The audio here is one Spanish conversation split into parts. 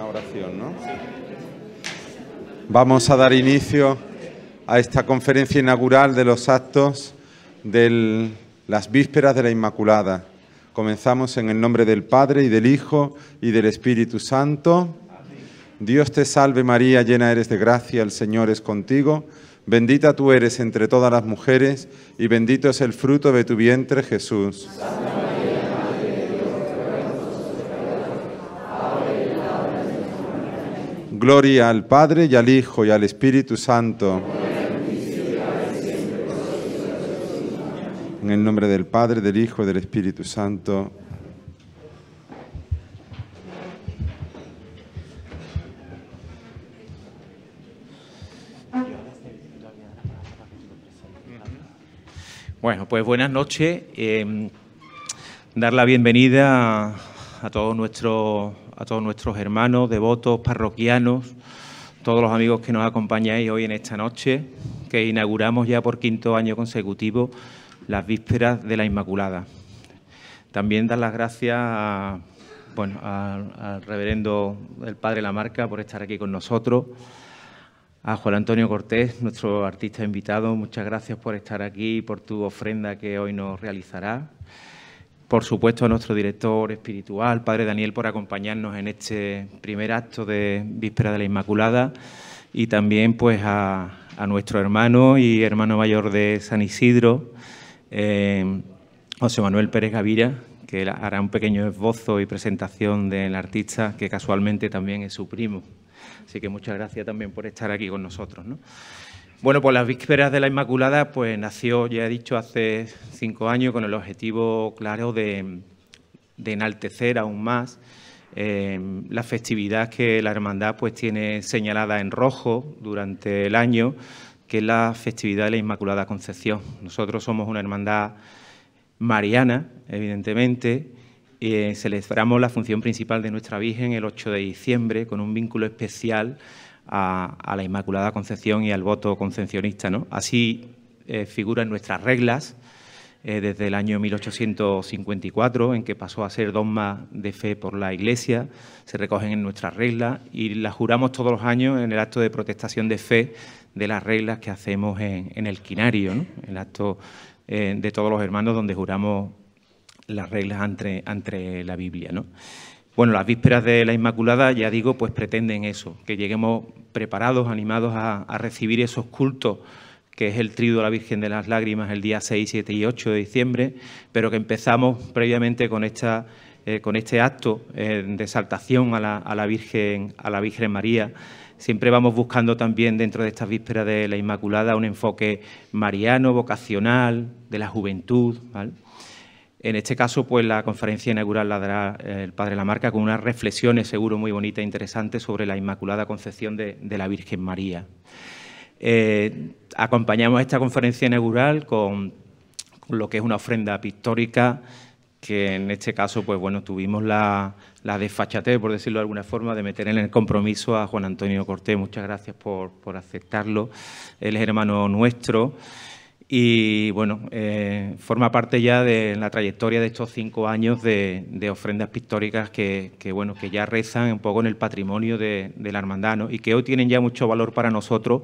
una oración, ¿no? Vamos a dar inicio a esta conferencia inaugural de los actos de las vísperas de la Inmaculada. Comenzamos en el nombre del Padre, y del Hijo, y del Espíritu Santo. Dios te salve María, llena eres de gracia, el Señor es contigo. Bendita tú eres entre todas las mujeres, y bendito es el fruto de tu vientre, Jesús. Gloria al Padre, y al Hijo, y al Espíritu Santo. En el nombre del Padre, del Hijo y del Espíritu Santo. Bueno, pues buenas noches. Dar la bienvenida a todos nuestros hermanos, devotos, parroquianos, todos los amigos que nos acompañáis hoy en esta noche, que inauguramos ya por quinto año consecutivo las vísperas de la Inmaculada. También dar las gracias al reverendo el Padre Lamarca por estar aquí con nosotros, a Juan Antonio Cortés, nuestro artista invitado, muchas gracias por estar aquí y por tu ofrenda que hoy nos realizará. Por supuesto, a nuestro director espiritual, Padre Daniel, por acompañarnos en este primer acto de Víspera de la Inmaculada, y también pues a nuestro hermano y hermano mayor de San Isidro, José Manuel Pérez Gavira, que hará un pequeño esbozo y presentación del artista, que casualmente también es su primo. Así que muchas gracias también por estar aquí con nosotros, ¿no? Bueno, pues las Vísperas de la Inmaculada pues nació, ya he dicho, hace 5 años con el objetivo claro de enaltecer aún más la festividad que la Hermandad pues tiene señalada en rojo durante el año, que es la festividad de la Inmaculada Concepción. Nosotros somos una hermandad mariana, evidentemente. Celebramos la función principal de nuestra Virgen el 8 de diciembre con un vínculo especial a la Inmaculada Concepción y al voto concepcionista, ¿no? Así figura en nuestras reglas desde el año 1854, en que pasó a ser dogma de fe por la Iglesia. Se recogen en nuestras reglas y las juramos todos los años en el acto de protestación de fe de las reglas que hacemos en el quinario, ¿no? El acto de todos los hermanos donde juramos las reglas ante la Biblia, ¿no? Bueno, las vísperas de la Inmaculada, ya digo, pues pretenden eso, que lleguemos preparados, animados a recibir esos cultos, que es el Tríduo de la Virgen de las Lágrimas el día 6, 7 y 8 de diciembre, pero que empezamos previamente con este acto de exaltación a la Virgen María. Siempre vamos buscando también dentro de estas vísperas de la Inmaculada un enfoque mariano, vocacional, de la juventud, ¿vale? En este caso, pues la conferencia inaugural la dará el Padre Lamarca con unas reflexiones seguro muy bonitas e interesantes sobre la Inmaculada Concepción de la Virgen María. Acompañamos esta conferencia inaugural con lo que es una ofrenda pictórica, que en este caso, pues bueno, tuvimos la desfachatez, por decirlo de alguna forma, de meter en el compromiso a Juan Antonio Cortés. Muchas gracias por aceptarlo. Él es hermano nuestro. Y bueno, forma parte ya de la trayectoria de estos 5 años de ofrendas pictóricas que ya rezan un poco en el patrimonio de la hermandad, ¿no? Y que hoy tienen ya mucho valor para nosotros,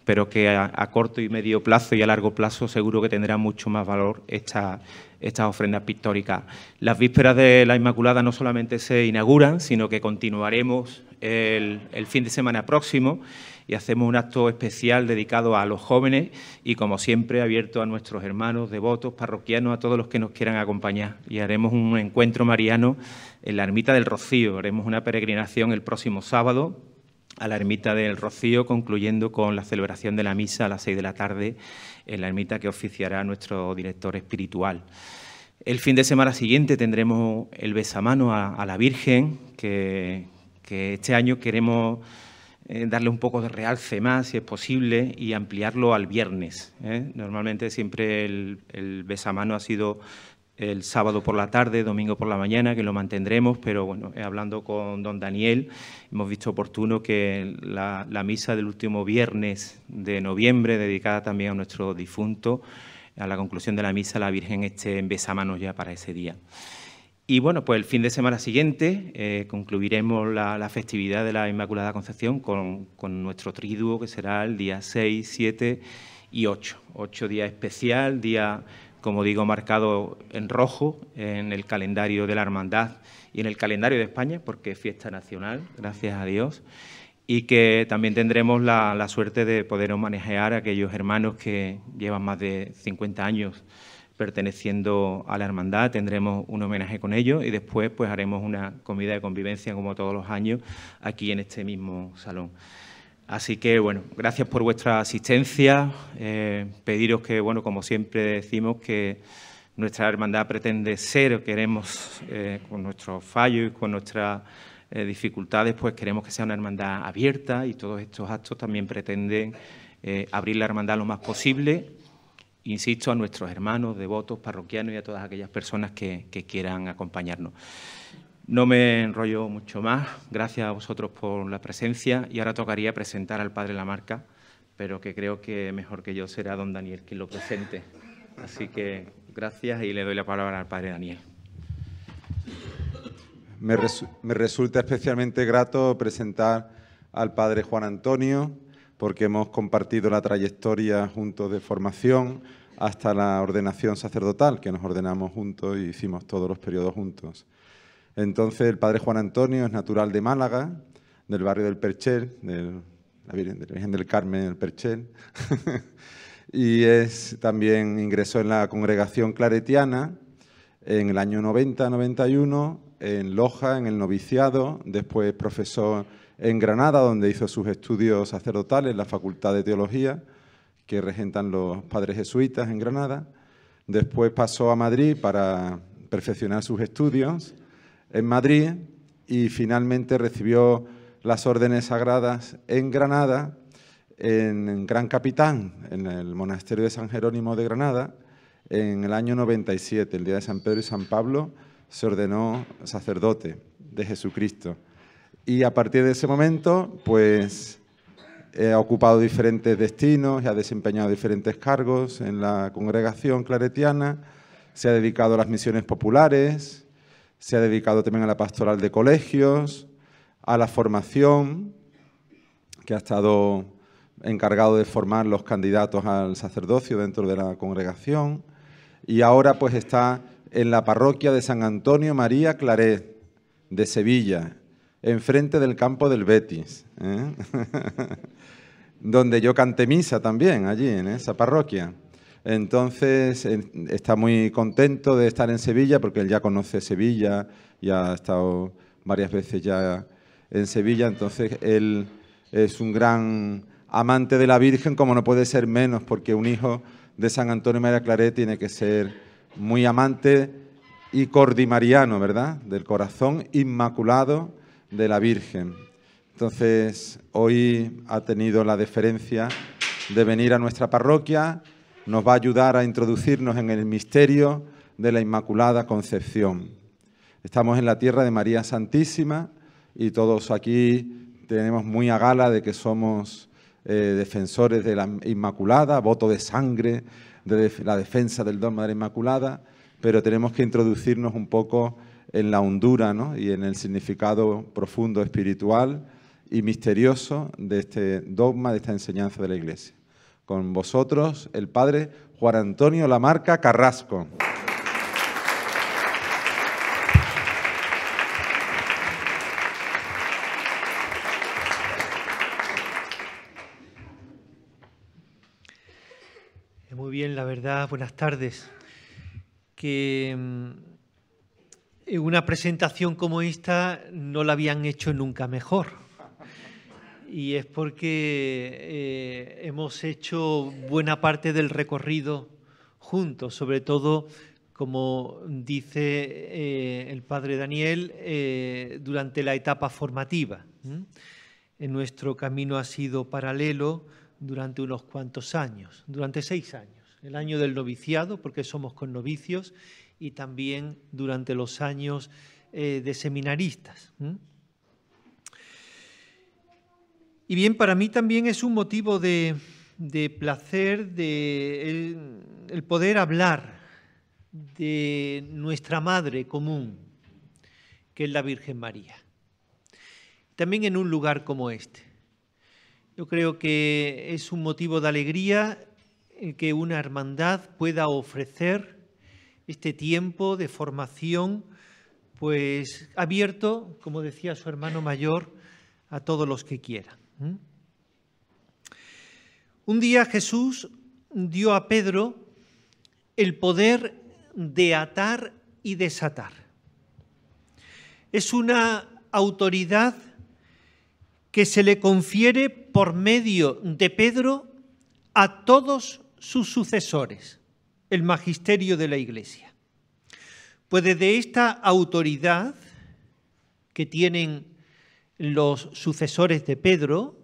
pero que a corto y medio plazo y a largo plazo seguro que tendrán mucho más valor estas ofrendas pictóricas. Las vísperas de la Inmaculada no solamente se inauguran, sino que continuaremos el fin de semana próximo, y hacemos un acto especial dedicado a los jóvenes y, como siempre, abierto a nuestros hermanos, devotos, parroquianos, a todos los que nos quieran acompañar. Y haremos un encuentro mariano en la Ermita del Rocío. Haremos una peregrinación el próximo sábado a la Ermita del Rocío, concluyendo con la celebración de la misa a las 6 de la tarde en la ermita que oficiará nuestro director espiritual. El fin de semana siguiente tendremos el besamano a la Virgen, que este año queremos darle un poco de realce más, si es posible, y ampliarlo al viernes, ¿eh? Normalmente siempre el besamano ha sido el sábado por la tarde, domingo por la mañana, que lo mantendremos, pero bueno, hablando con don Daniel, hemos visto oportuno que la misa del último viernes de noviembre, dedicada también a nuestro difunto, a la conclusión de la misa, la Virgen esté en besamanos ya para ese día. Y bueno, pues el fin de semana siguiente concluiremos la festividad de la Inmaculada Concepción con nuestro triduo, que será el día 6, 7 y 8. 8 días especial, día, como digo, marcado en rojo en el calendario de la Hermandad y en el calendario de España, porque es fiesta nacional, gracias a Dios, y que también tendremos la suerte de poder homenajear a aquellos hermanos que llevan más de 50 años perteneciendo a la hermandad. Tendremos un homenaje con ellos y después pues haremos una comida de convivencia, como todos los años, aquí en este mismo salón. Así que, bueno, gracias por vuestra asistencia. Pediros que, bueno, como siempre decimos, que nuestra hermandad pretende ser, queremos, con nuestros fallos y con nuestras dificultades, pues queremos que sea una hermandad abierta, y todos estos actos también pretenden abrir la hermandad lo más posible. Insisto, a nuestros hermanos, devotos, parroquianos y a todas aquellas personas que quieran acompañarnos. No me enrollo mucho más. Gracias a vosotros por la presencia. Y ahora tocaría presentar al Padre Lamarca, pero que creo que mejor que yo será don Daniel quien lo presente. Así que gracias y le doy la palabra al Padre Daniel. Me resulta especialmente grato presentar al Padre Juan Antonio, porque hemos compartido la trayectoria juntos de formación hasta la ordenación sacerdotal, que nos ordenamos juntos y hicimos todos los periodos juntos. Entonces, el Padre Juan Antonio es natural de Málaga, del barrio del Perchel, de la Virgen del Carmen del Perchel, y también ingresó en la congregación claretiana en el año 90-91, en Loja, en el noviciado, después profesor en Granada, donde hizo sus estudios sacerdotales en la Facultad de Teología, que regentan los padres jesuitas en Granada. Después pasó a Madrid para perfeccionar sus estudios en Madrid y finalmente recibió las órdenes sagradas en Granada, en Gran Capitán, en el monasterio de San Jerónimo de Granada, en el año 97, el día de San Pedro y San Pablo, se ordenó sacerdote de Jesucristo. Y a partir de ese momento, pues, ha ocupado diferentes destinos y ha desempeñado diferentes cargos en la congregación claretiana, se ha dedicado a las misiones populares, se ha dedicado también a la pastoral de colegios, a la formación, que ha estado encargado de formar los candidatos al sacerdocio dentro de la congregación, y ahora pues está en la parroquia de San Antonio María Claret, de Sevilla, enfrente del campo del Betis, donde yo canté misa también, allí en esa parroquia. Entonces, está muy contento de estar en Sevilla, porque él ya conoce Sevilla, ya ha estado varias veces ya en Sevilla, entonces él es un gran amante de la Virgen, como no puede ser menos, porque un hijo de San Antonio María Claret tiene que ser muy amante y cordimariano, ¿verdad?, del corazón inmaculado de la Virgen. Entonces, hoy ha tenido la deferencia de venir a nuestra parroquia, nos va a ayudar a introducirnos en el misterio de la Inmaculada Concepción. Estamos en la tierra de María Santísima y todos aquí tenemos muy a gala de que somos defensores de la Inmaculada, voto de sangre, de la defensa del dogma de la Inmaculada, pero tenemos que introducirnos un poco en la hondura, ¿no?, y en el significado profundo, espiritual y misterioso de este dogma, de esta enseñanza de la Iglesia. Con vosotros, el Padre Juan Antonio Lamarca Carrasco. Muy bien, la verdad, buenas tardes. Que una presentación como esta no la habían hecho nunca mejor. Y es porque hemos hecho buena parte del recorrido juntos, sobre todo, como dice el Padre Daniel, durante la etapa formativa. En nuestro camino ha sido paralelo durante unos cuantos años, durante 6 años. El año del noviciado, porque somos connovicios, y también durante los años de seminaristas. Y bien, para mí también es un motivo de placer el poder hablar de nuestra madre común, que es la Virgen María. También en un lugar como este. Yo creo que es un motivo de alegría que una hermandad pueda ofrecer este tiempo de formación, pues abierto, como decía su hermano mayor, a todos los que quieran. Un día Jesús dio a Pedro el poder de atar y desatar. Es una autoridad que se le confiere por medio de Pedro a todos sus sucesores, el magisterio de la Iglesia. Pues desde esta autoridad que tienen los sucesores de Pedro,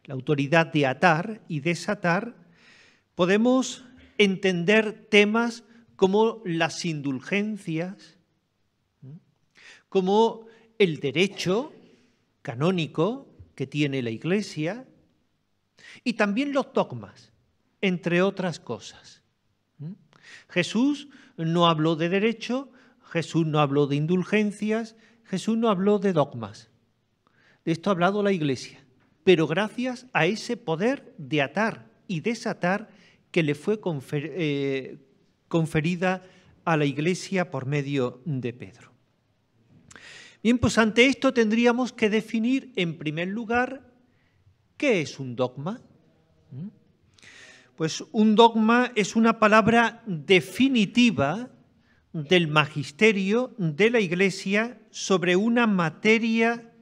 la autoridad de atar y desatar, podemos entender temas como las indulgencias, como el derecho canónico que tiene la Iglesia y también los dogmas, entre otras cosas. Jesús no habló de derecho, Jesús no habló de indulgencias, Jesús no habló de dogmas. De esto ha hablado la Iglesia, pero gracias a ese poder de atar y desatar que le fue conferida a la Iglesia por medio de Pedro. Bien, pues ante esto tendríamos que definir en primer lugar ¿qué es un dogma? Pues un dogma es una palabra definitiva del magisterio de la Iglesia sobre una materia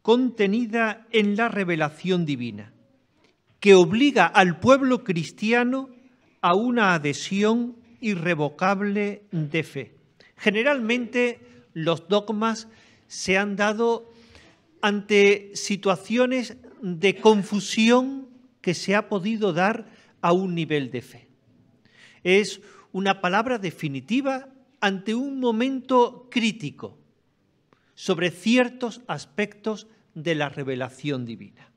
contenida en la revelación divina, que obliga al pueblo cristiano a una adhesión irrevocable de fe. Generalmente los dogmas se han dado ante situaciones de confusión que se ha podido dar a un nivel de fe. Es una palabra definitiva ante un momento crítico sobre ciertos aspectos de la revelación divina.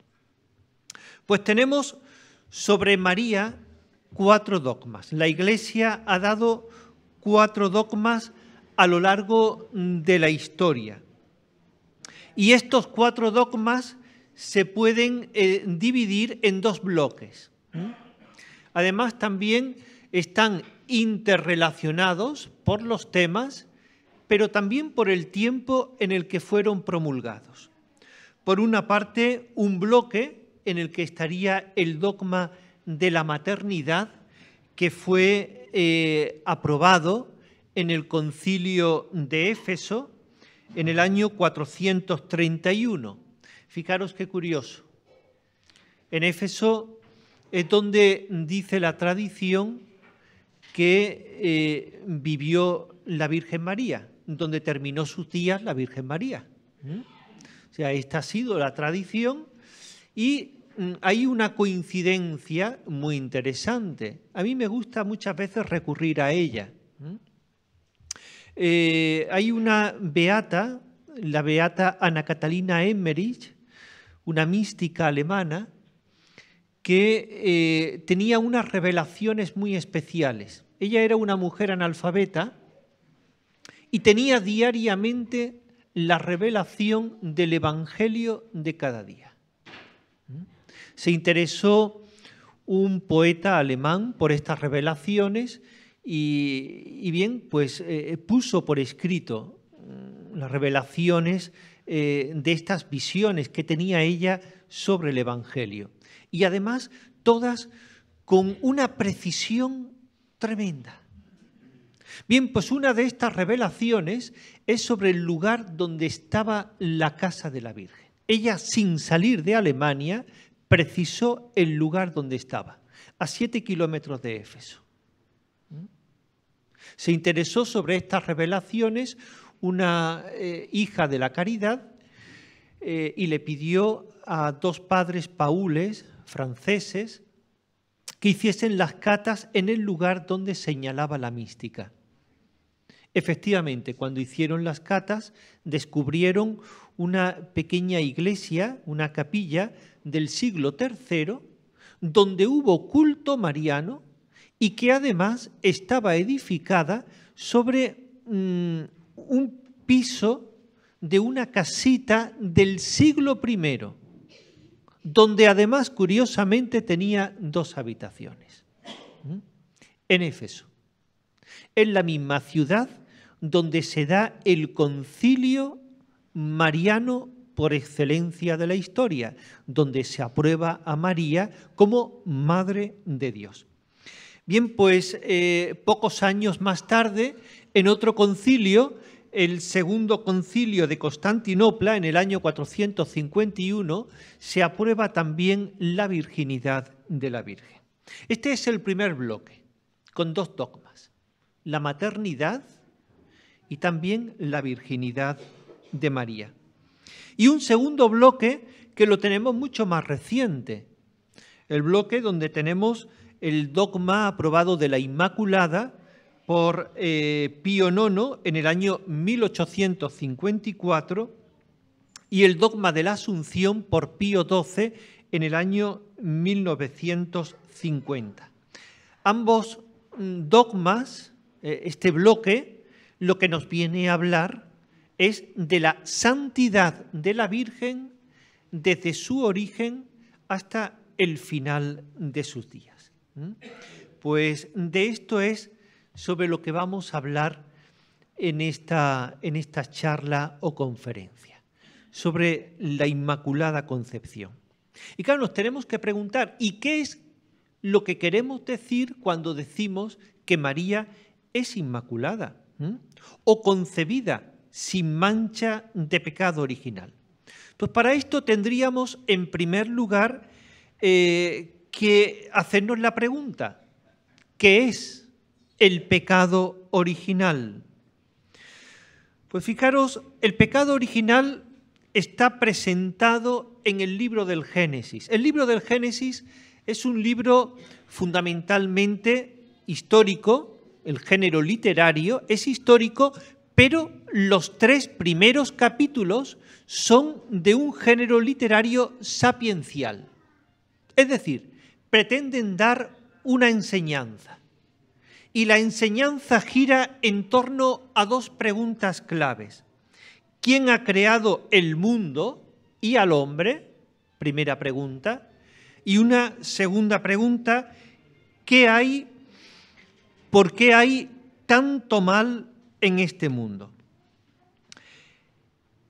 Pues tenemos sobre María 4 dogmas. La Iglesia ha dado 4 dogmas a lo largo de la historia. Y estos 4 dogmas se pueden dividir en 2 bloques. Además, también están interrelacionados por los temas, pero también por el tiempo en el que fueron promulgados. Por una parte, un bloque en el que estaría el dogma de la maternidad, que fue aprobado en el Concilio de Éfeso en el año 431. Fijaros qué curioso. En Éfeso es donde dice la tradición que vivió la Virgen María, donde terminó sus días la Virgen María. O sea, esta ha sido la tradición y hay una coincidencia muy interesante. A mí me gusta muchas veces recurrir a ella. Hay una beata, la beata Ana Catalina Emmerich, una mística alemana, que tenía unas revelaciones muy especiales. Ella era una mujer analfabeta y tenía diariamente la revelación del Evangelio de cada día. Se interesó un poeta alemán por estas revelaciones y bien, pues puso por escrito las revelaciones de estas visiones que tenía ella sobre el Evangelio. Y además, todas con una precisión tremenda. Bien, pues una de estas revelaciones es sobre el lugar donde estaba la casa de la Virgen. Ella, sin salir de Alemania, precisó el lugar donde estaba, a 7 kilómetros de Éfeso. Se interesó sobre estas revelaciones una hija de la Caridad y le pidió a 2 padres paules franceses que hiciesen las catas en el lugar donde señalaba la mística. Efectivamente, cuando hicieron las catas, descubrieron una pequeña iglesia, una capilla del siglo III, donde hubo culto mariano y que además estaba edificada sobre un piso de una casita del siglo I, donde además, curiosamente, tenía 2 habitaciones. En Éfeso, en la misma ciudad donde se da el concilio mariano por excelencia de la historia, donde se aprueba a María como Madre de Dios. Bien, pues pocos años más tarde, en otro concilio, el segundo concilio de Constantinopla, en el año 451, se aprueba también la virginidad de la Virgen. Este es el primer bloque, con 2 dogmas, la maternidad y también la virginidad de María. Y un segundo bloque que lo tenemos mucho más reciente, el bloque donde tenemos el dogma aprobado de la Inmaculada por Pío IX en el año 1854 y el dogma de la Asunción por Pío XII en el año 1950. Ambos dogmas, este bloque, lo que nos viene a hablar es de la santidad de la Virgen desde su origen hasta el final de sus días. Pues de esto es sobre lo que vamos a hablar en esta charla o conferencia, sobre la Inmaculada Concepción. Y claro, nos tenemos que preguntar, ¿y qué es lo que queremos decir cuando decimos que María es inmaculada o concebida sin mancha de pecado original? Pues para esto tendríamos, en primer lugar, que hacernos la pregunta, ¿qué es el pecado original? Pues fijaros, el pecado original está presentado en el libro del Génesis. El libro del Génesis es un libro fundamentalmente histórico, el género literario es histórico, pero los 3 primeros capítulos son de un género literario sapiencial. Es decir, pretenden dar una enseñanza. Y la enseñanza gira en torno a 2 preguntas claves. ¿Quién ha creado el mundo y al hombre? Primera pregunta. Y una segunda pregunta, ¿por qué hay tanto mal en este mundo?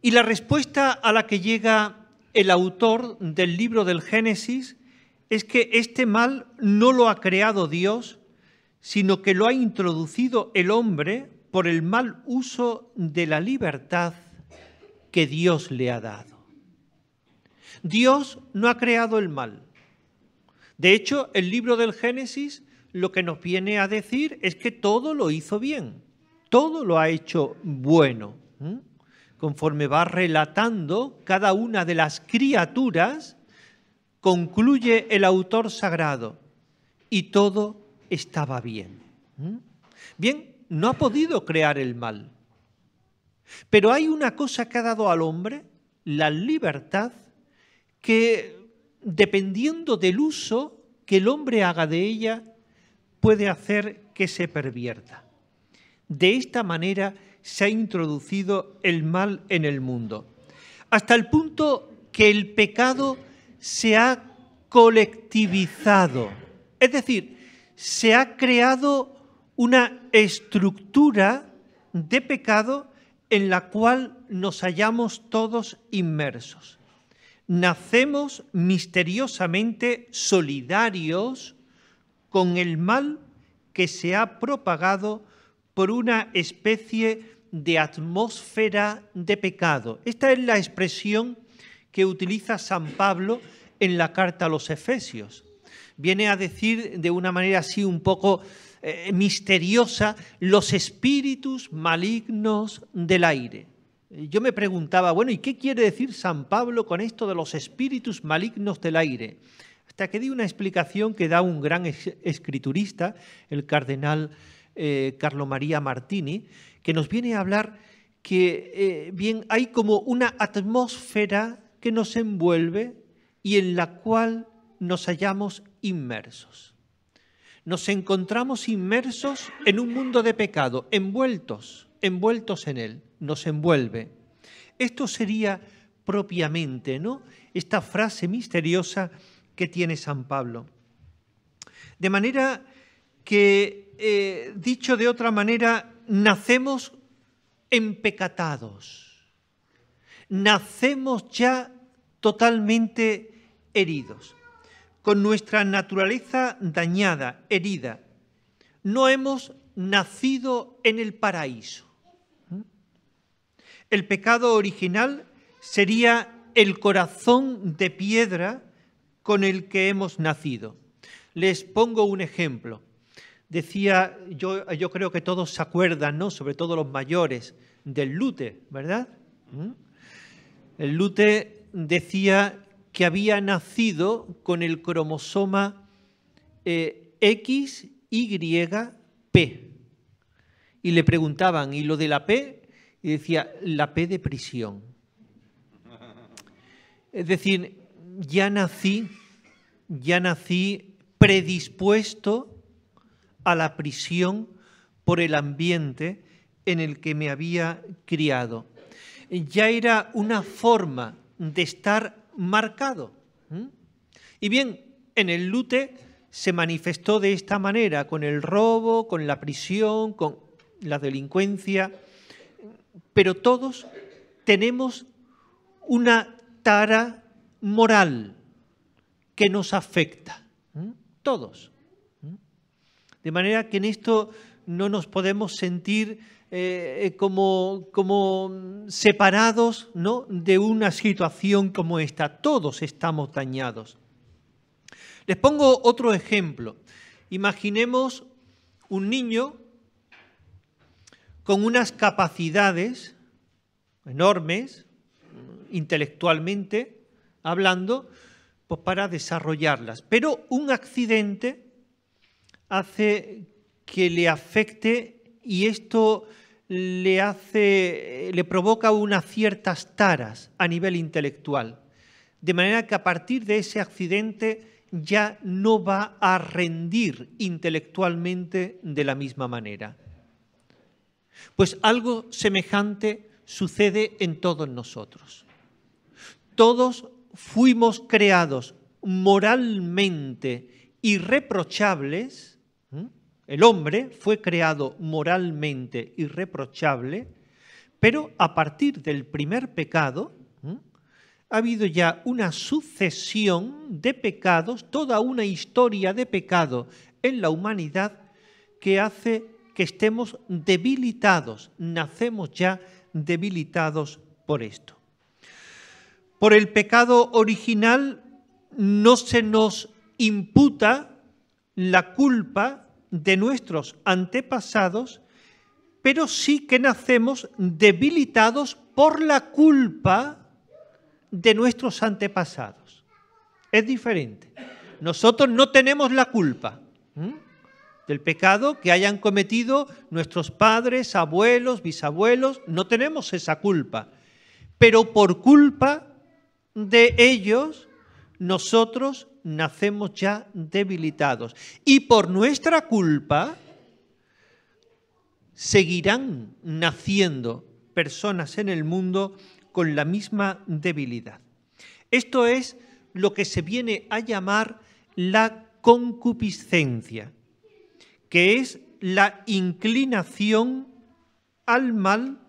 Y la respuesta a la que llega el autor del libro del Génesis es que este mal no lo ha creado Dios, sino que lo ha introducido el hombre por el mal uso de la libertad que Dios le ha dado. Dios no ha creado el mal. De hecho, el libro del Génesis lo que nos viene a decir es que todo lo hizo bien, todo lo ha hecho bueno. Conforme va relatando cada una de las criaturas, concluye el autor sagrado, y todo estaba bien. Bien, no ha podido crear el mal. Pero hay una cosa que ha dado al hombre, la libertad, que dependiendo del uso que el hombre haga de ella, puede hacer que se pervierta. De esta manera se ha introducido el mal en el mundo, hasta el punto que el pecado se ha colectivizado, es decir, se ha creado una estructura de pecado en la cual nos hallamos todos inmersos. Nacemos misteriosamente solidarios con el mal que se ha propagado por una especie de atmósfera de pecado. Esta es la expresión que utiliza San Pablo en la carta a los Efesios. Viene a decir de una manera así un poco misteriosa los espíritus malignos del aire. Yo me preguntaba, bueno, ¿y qué quiere decir San Pablo con esto de los espíritus malignos del aire? Hasta que di una explicación que da un gran escriturista, el cardenal Carlo María Martini, que nos viene a hablar que bien hay como una atmósfera que nos envuelve y en la cual nos hallamos inmersos. Nos encontramos inmersos en un mundo de pecado, envueltos envueltos en Él, nos envuelve. Esto sería propiamente, ¿no?, esta frase misteriosa que tiene San Pablo. De manera que, dicho de otra manera, nacemos empecatados. Nacemos ya totalmente heridos, con nuestra naturaleza dañada, herida. No hemos nacido en el paraíso. El pecado original sería el corazón de piedra con el que hemos nacido. Les pongo un ejemplo. Decía, yo creo que todos se acuerdan, ¿no?, sobre todo los mayores, del Lute, ¿verdad? El Lute decía que había nacido con el cromosoma XYP. Y le preguntaban, ¿y lo de la P? Y decía, la P de prisión. Es decir, ya nací predispuesto a la prisión por el ambiente en el que me había criado. Ya era una forma de estar marcado. Y bien, en el Lute se manifestó de esta manera, con el robo, con la prisión, con la delincuencia, pero todos tenemos una tara moral que nos afecta, todos. De manera que en esto no nos podemos sentir como separados, ¿no?, de una situación como esta. Todos estamos dañados. Les pongo otro ejemplo. Imaginemos un niño con unas capacidades enormes, intelectualmente hablando, pues para desarrollarlas. Pero un accidente hace que le afecte y esto le provoca unas ciertas taras a nivel intelectual. De manera que a partir de ese accidente ya no va a rendir intelectualmente de la misma manera. Pues algo semejante sucede en todos nosotros. Todos fuimos creados moralmente irreprochables. El hombre fue creado moralmente irreprochable, pero a partir del primer pecado ha habido ya una sucesión de pecados, toda una historia de pecado en la humanidad que hace que estemos debilitados, nacemos ya debilitados por esto. Por el pecado original no se nos imputa la culpa de nuestros antepasados, pero sí que nacemos debilitados por la culpa de nuestros antepasados. Es diferente. Nosotros no tenemos la culpa del pecado que hayan cometido nuestros padres, abuelos, bisabuelos, no tenemos esa culpa. Pero por culpa de ellos, nosotros nacemos ya debilitados. Y por nuestra culpa seguirán naciendo personas en el mundo con la misma debilidad. Esto es lo que se viene a llamar la concupiscencia, que es la inclinación al mal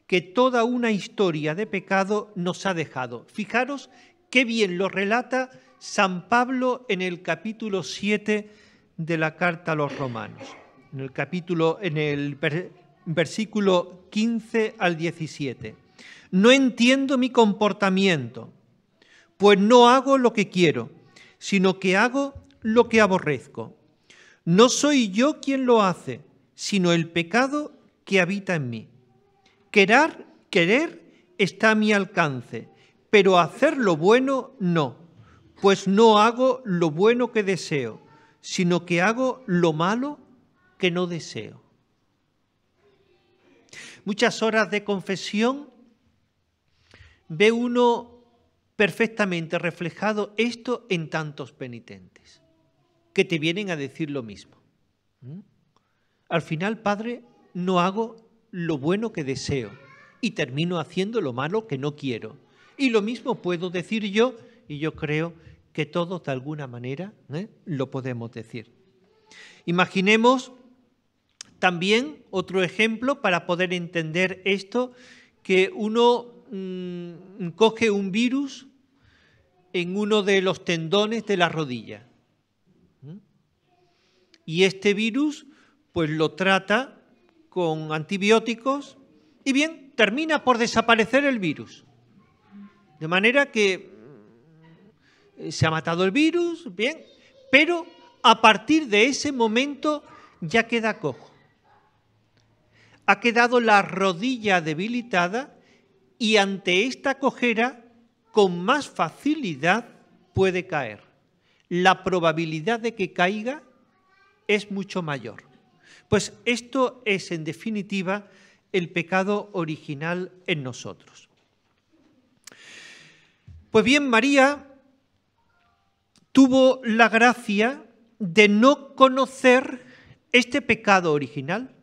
que toda una historia de pecado nos ha dejado. Fijaros qué bien lo relata San Pablo en el capítulo 7 de la carta a los Romanos, en el versículo 15 al 17. No entiendo mi comportamiento, pues no hago lo que quiero, sino que hago lo que aborrezco. No soy yo quien lo hace, sino el pecado que habita en mí. Querer está a mi alcance, pero hacer lo bueno no, pues no hago lo bueno que deseo, sino que hago lo malo que no deseo. Muchas horas de confesión ve uno perfectamente reflejado esto en tantos penitentes que te vienen a decir lo mismo. Al final, Padre, no hago lo bueno que deseo y termino haciendo lo malo que no quiero. Y lo mismo puedo decir yo, y yo creo que todos de alguna manera lo podemos decir. Imaginemos también otro ejemplo para poder entender esto, que uno coge un virus en uno de los tendones de la rodilla. Y este virus pues lo trata con antibióticos y bien, termina por desaparecer el virus. De manera que se ha matado el virus, bien, pero a partir de ese momento ya queda cojo. Ha quedado la rodilla debilitada y ante esta cojera con más facilidad puede caer. La probabilidad de que caiga es mucho mayor. Pues esto es, en definitiva, el pecado original en nosotros. Pues bien, María tuvo la gracia de no conocer este pecado original,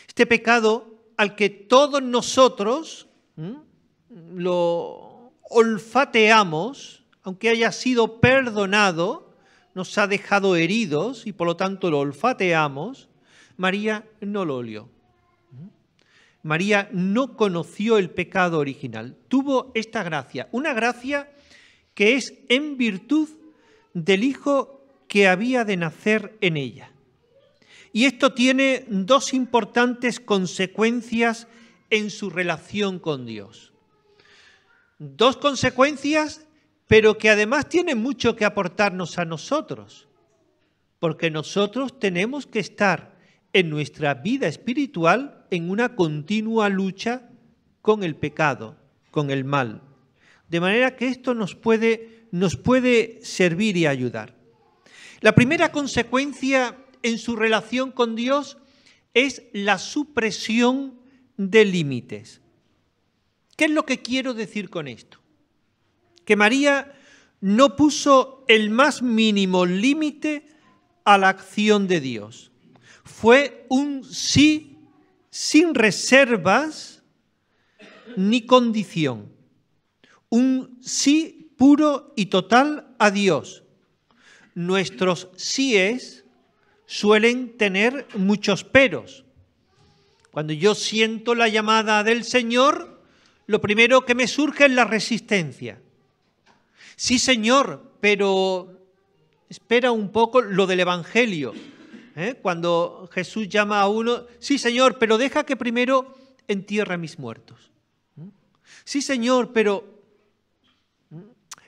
este pecado al que todos nosotros lo olfateamos, aunque haya sido perdonado, nos ha dejado heridos y por lo tanto lo olfateamos. María no lo olió. María no conoció el pecado original, tuvo esta gracia, una gracia que es en virtud del Hijo que había de nacer en ella. Y esto tiene dos importantes consecuencias en su relación con Dios. Dos consecuencias, pero que además tienen mucho que aportarnos a nosotros, porque nosotros tenemos que estar en nuestra vida espiritual en una continua lucha con el pecado, con el mal. De manera que esto nos puede servir y ayudar. La primera consecuencia en su relación con Dios es la supresión de límites. ¿Qué es lo que quiero decir con esto? Que María no puso el más mínimo límite a la acción de Dios. Fue un sí sin reservas ni condición. Un sí puro y total a Dios. Nuestros síes suelen tener muchos peros. Cuando yo siento la llamada del Señor, lo primero que me surge es la resistencia. Sí, Señor, pero espera un poco lo del Evangelio. Cuando Jesús llama a uno, sí, Señor, pero deja que primero entierre a mis muertos. Sí, Señor, pero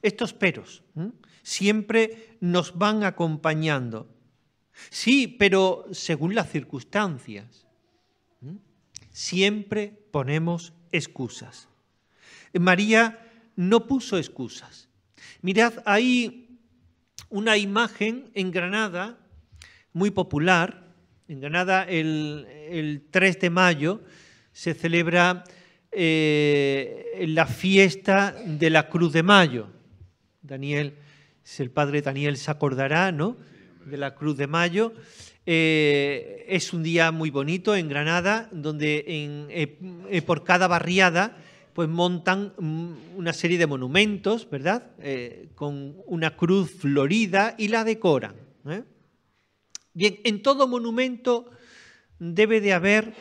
estos peros siempre nos van acompañando. Sí, pero según las circunstancias. Siempre ponemos excusas. María no puso excusas. Mirad, hay una imagen en Granada muy popular. En Granada el 3 de mayo se celebra la fiesta de la Cruz de Mayo. Daniel, el padre Daniel se acordará, ¿no?, de la Cruz de Mayo. Es un día muy bonito en Granada, donde por cada barriada pues montan una serie de monumentos, ¿verdad?, con una cruz florida y la decoran. Bien, en todo monumento debe de haber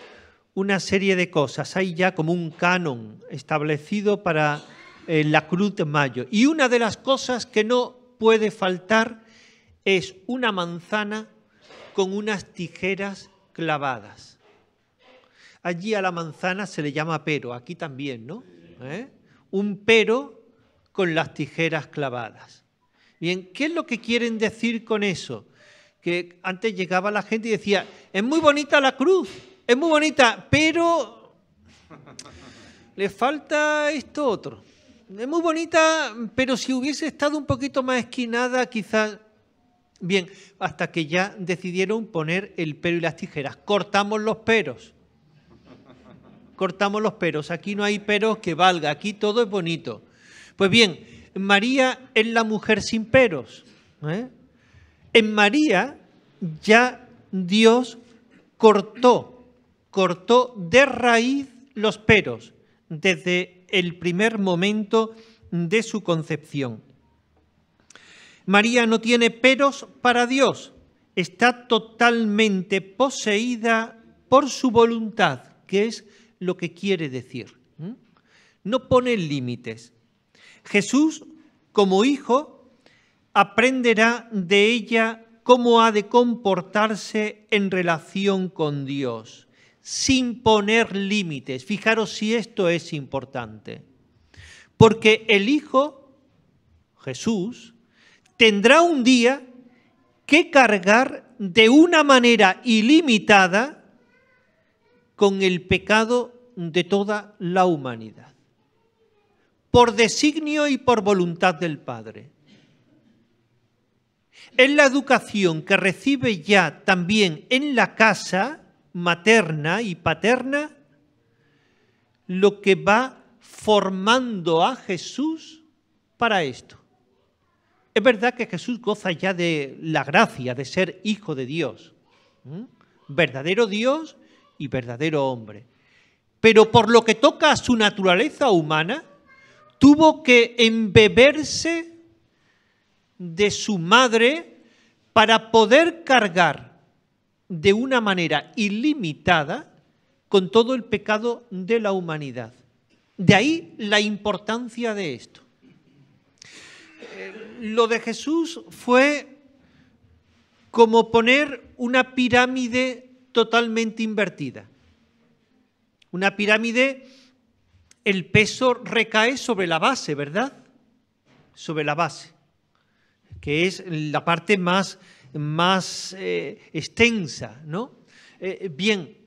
una serie de cosas. Hay ya como un canon establecido para la Cruz de Mayo. Y una de las cosas que no puede faltar es una manzana con unas tijeras clavadas. Allí a la manzana se le llama pero, aquí también, ¿no? Un pero con las tijeras clavadas. Bien, ¿qué es lo que quieren decir con eso? Que antes llegaba la gente y decía, es muy bonita la cruz, es muy bonita, pero le falta esto otro. Es muy bonita, pero si hubiese estado un poquito más esquinada, quizás... Bien, hasta que ya decidieron poner el pero y las tijeras. Cortamos los peros. Cortamos los peros. Aquí no hay peros que valga. Aquí todo es bonito. Pues bien, María es la mujer sin peros. En María ya Dios cortó cortó de raíz los peros desde el primer momento de su concepción. María no tiene peros para Dios, está totalmente poseída por su voluntad, que es lo que quiere decir. No pone límites. Jesús, como hijo, aprenderá de ella cómo ha de comportarse en relación con Dios, sin poner límites. Fijaros si esto es importante. Porque el Hijo, Jesús, tendrá un día que cargar de una manera ilimitada con el pecado de toda la humanidad, por designio y por voluntad del Padre. Es la educación que recibe ya también en la casa materna y paterna lo que va formando a Jesús para esto. Es verdad que Jesús goza ya de la gracia de ser hijo de Dios, verdadero Dios y verdadero hombre. Pero por lo que toca a su naturaleza humana, tuvo que embeberse de su madre para poder cargar de una manera ilimitada con todo el pecado de la humanidad. De ahí la importancia de esto. Lo de Jesús fue como poner una pirámide totalmente invertida. Una pirámide, el peso recae sobre la base, ¿verdad? Sobre la base, que es la parte más extensa, ¿no? Bien,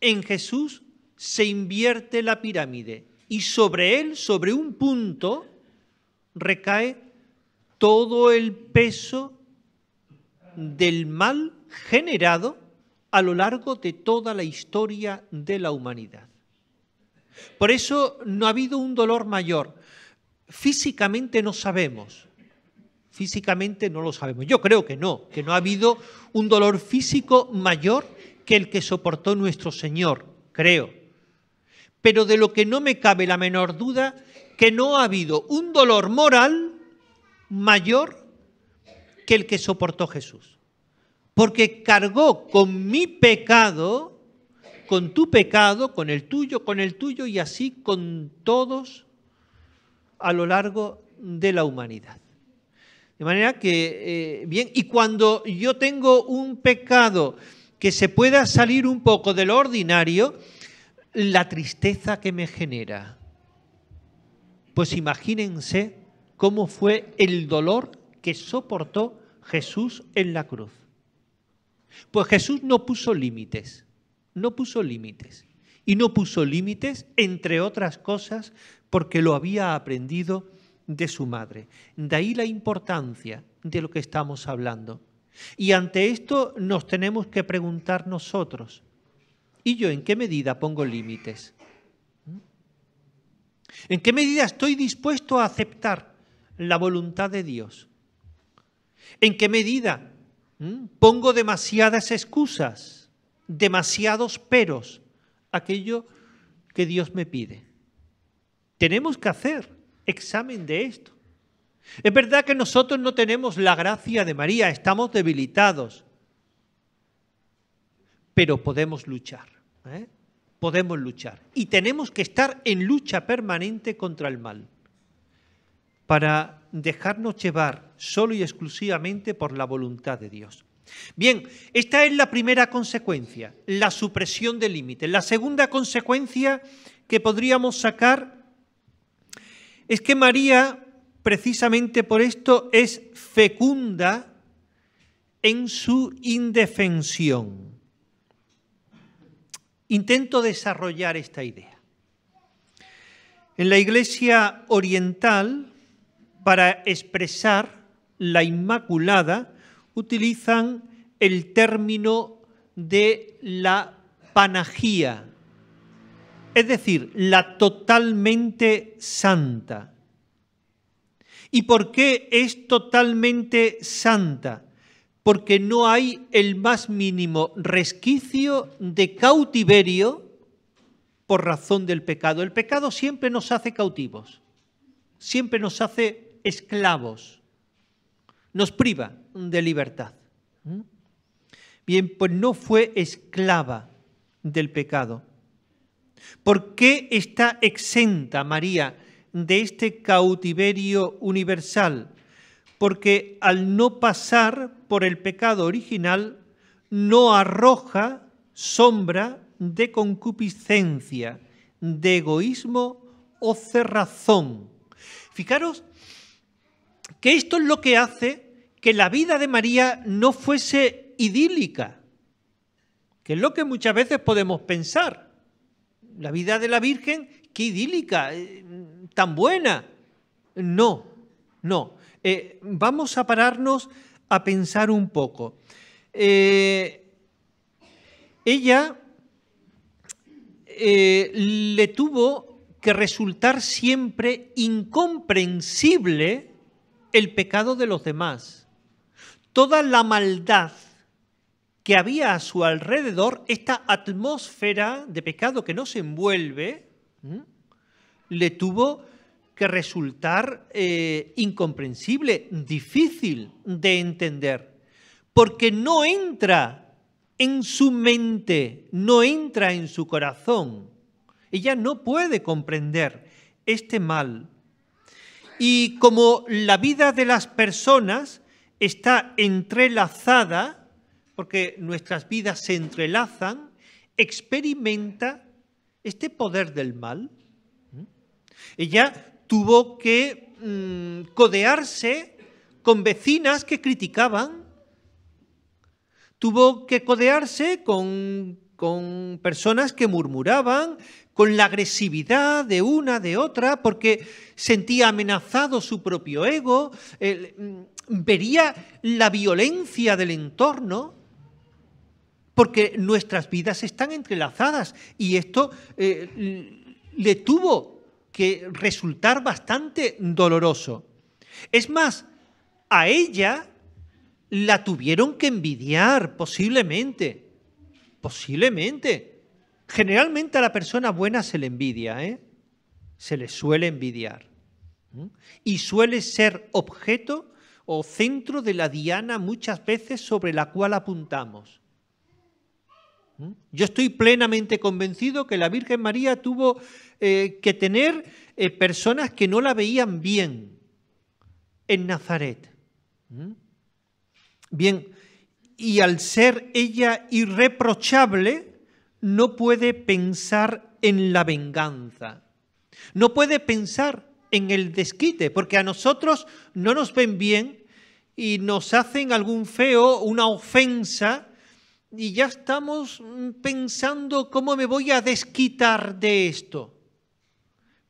en Jesús se invierte la pirámide y sobre él, sobre un punto, recae todo el peso del mal generado a lo largo de toda la historia de la humanidad. Por eso no ha habido un dolor mayor. Físicamente no sabemos. Físicamente no lo sabemos. Yo creo que no ha habido un dolor físico mayor que el que soportó nuestro Señor, creo. Pero de lo que no me cabe la menor duda, que no ha habido un dolor moral mayor que el que soportó Jesús. Porque cargó con mi pecado, con tu pecado, con el tuyo y así con todos a lo largo de la humanidad. De manera que, bien, y cuando yo tengo un pecado que se pueda salir un poco de lo ordinario, la tristeza que me genera. Pues imagínense cómo fue el dolor que soportó Jesús en la cruz. Pues Jesús no puso límites, y no puso límites, entre otras cosas, porque lo había aprendido de su madre. De ahí la importancia de lo que estamos hablando. Y ante esto nos tenemos que preguntar nosotros, ¿y yo en qué medida pongo límites? ¿En qué medida estoy dispuesto a aceptar la voluntad de Dios? ¿En qué medida pongo demasiadas excusas, demasiados peros a aquello que Dios me pide? Tenemos que hacer examen de esto. Es verdad que nosotros no tenemos la gracia de María, estamos debilitados, pero podemos luchar, podemos luchar. Y tenemos que estar en lucha permanente contra el mal, para dejarnos llevar solo y exclusivamente por la voluntad de Dios. Bien, esta es la primera consecuencia, la supresión del límite. La segunda consecuencia que podríamos sacar es que María, precisamente por esto, es fecunda en su indefensión. Intento desarrollar esta idea. En la Iglesia oriental, para expresar la Inmaculada, utilizan el término de la panagía, es decir, la totalmente santa. ¿Y por qué es totalmente santa? porque no hay el más mínimo resquicio de cautiverio por razón del pecado. El pecado siempre nos hace cautivos, siempre nos hace esclavos, nos priva de libertad. Bien, pues no fue esclava del pecado. ¿Por qué está exenta María de este cautiverio universal? Porque al no pasar por el pecado original, no arroja sombra de concupiscencia, de egoísmo o cerrazón. Fijaros que esto es lo que hace que la vida de María no fuese idílica, que es lo que muchas veces podemos pensar. La vida de la Virgen, qué idílica, tan buena. No, no. Vamos a pararnos a pensar un poco. Ella le tuvo que resultar siempre incomprensible el pecado de los demás. Toda la maldad que había a su alrededor, esta atmósfera de pecado que nos envuelve, le tuvo que resultar incomprensible, difícil de entender, porque no entra en su mente, no entra en su corazón. Ella no puede comprender este mal. Y como la vida de las personas está entrelazada, porque nuestras vidas se entrelazan, experimenta este poder del mal. Ella tuvo que codearse con vecinas que criticaban, tuvo que codearse con personas que murmuraban, con la agresividad de una, de otra, porque sentía amenazado su propio ego, vería la violencia del entorno, porque nuestras vidas están entrelazadas y esto le tuvo que resultar bastante doloroso. Es más, a ella la tuvieron que envidiar, posiblemente. Generalmente a la persona buena se le envidia, se le suele envidiar. Y suele ser objeto o centro de la diana muchas veces sobre la cual apuntamos. Yo estoy plenamente convencido que la Virgen María tuvo que tener personas que no la veían bien en Nazaret. Bien, y al ser ella irreprochable, no puede pensar en la venganza, no puede pensar en el desquite, porque a nosotros no nos ven bien y nos hacen algún feo, una ofensa, y ya estamos pensando cómo me voy a desquitar de esto.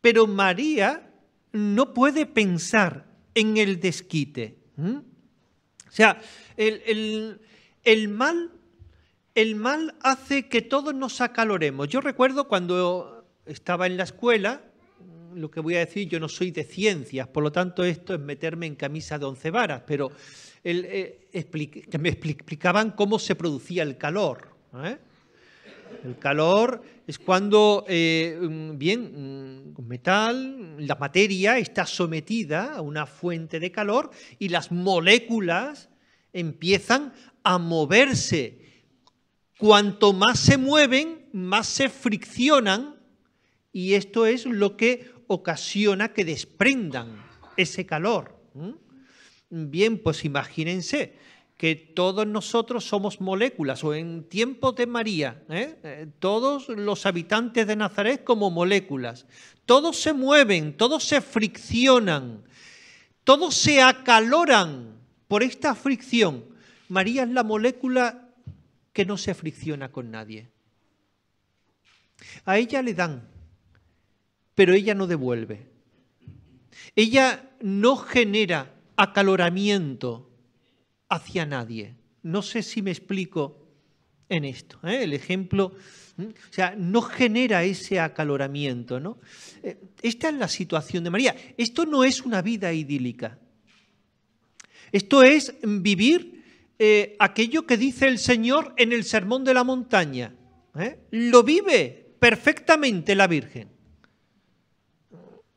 Pero María no puede pensar en el desquite. O sea, el mal hace que todos nos acaloremos. Yo recuerdo cuando estaba en la escuela, lo que voy a decir, yo no soy de ciencias, por lo tanto esto es meterme en camisa de 11 varas, pero que me explicaban cómo se producía el calor. El calor es cuando, un metal, la materia está sometida a una fuente de calor y las moléculas empiezan a moverse. Cuanto más se mueven, más se friccionan y esto es lo que ocasiona que desprendan ese calor. Bien, pues imagínense que todos nosotros somos moléculas, o en tiempos de María, todos los habitantes de Nazaret como moléculas. Todos se mueven, todos se friccionan, todos se acaloran por esta fricción. María es la molécula que no se fricciona con nadie. A ella le dan, pero ella no devuelve. Ella no genera acaloramiento hacia nadie. No sé si me explico en esto. El ejemplo, o sea, no genera ese acaloramiento, ¿no? Esta es la situación de María. Esto no es una vida idílica. Esto es vivir aquello que dice el Señor en el Sermón de la Montaña. Lo vive perfectamente la Virgen.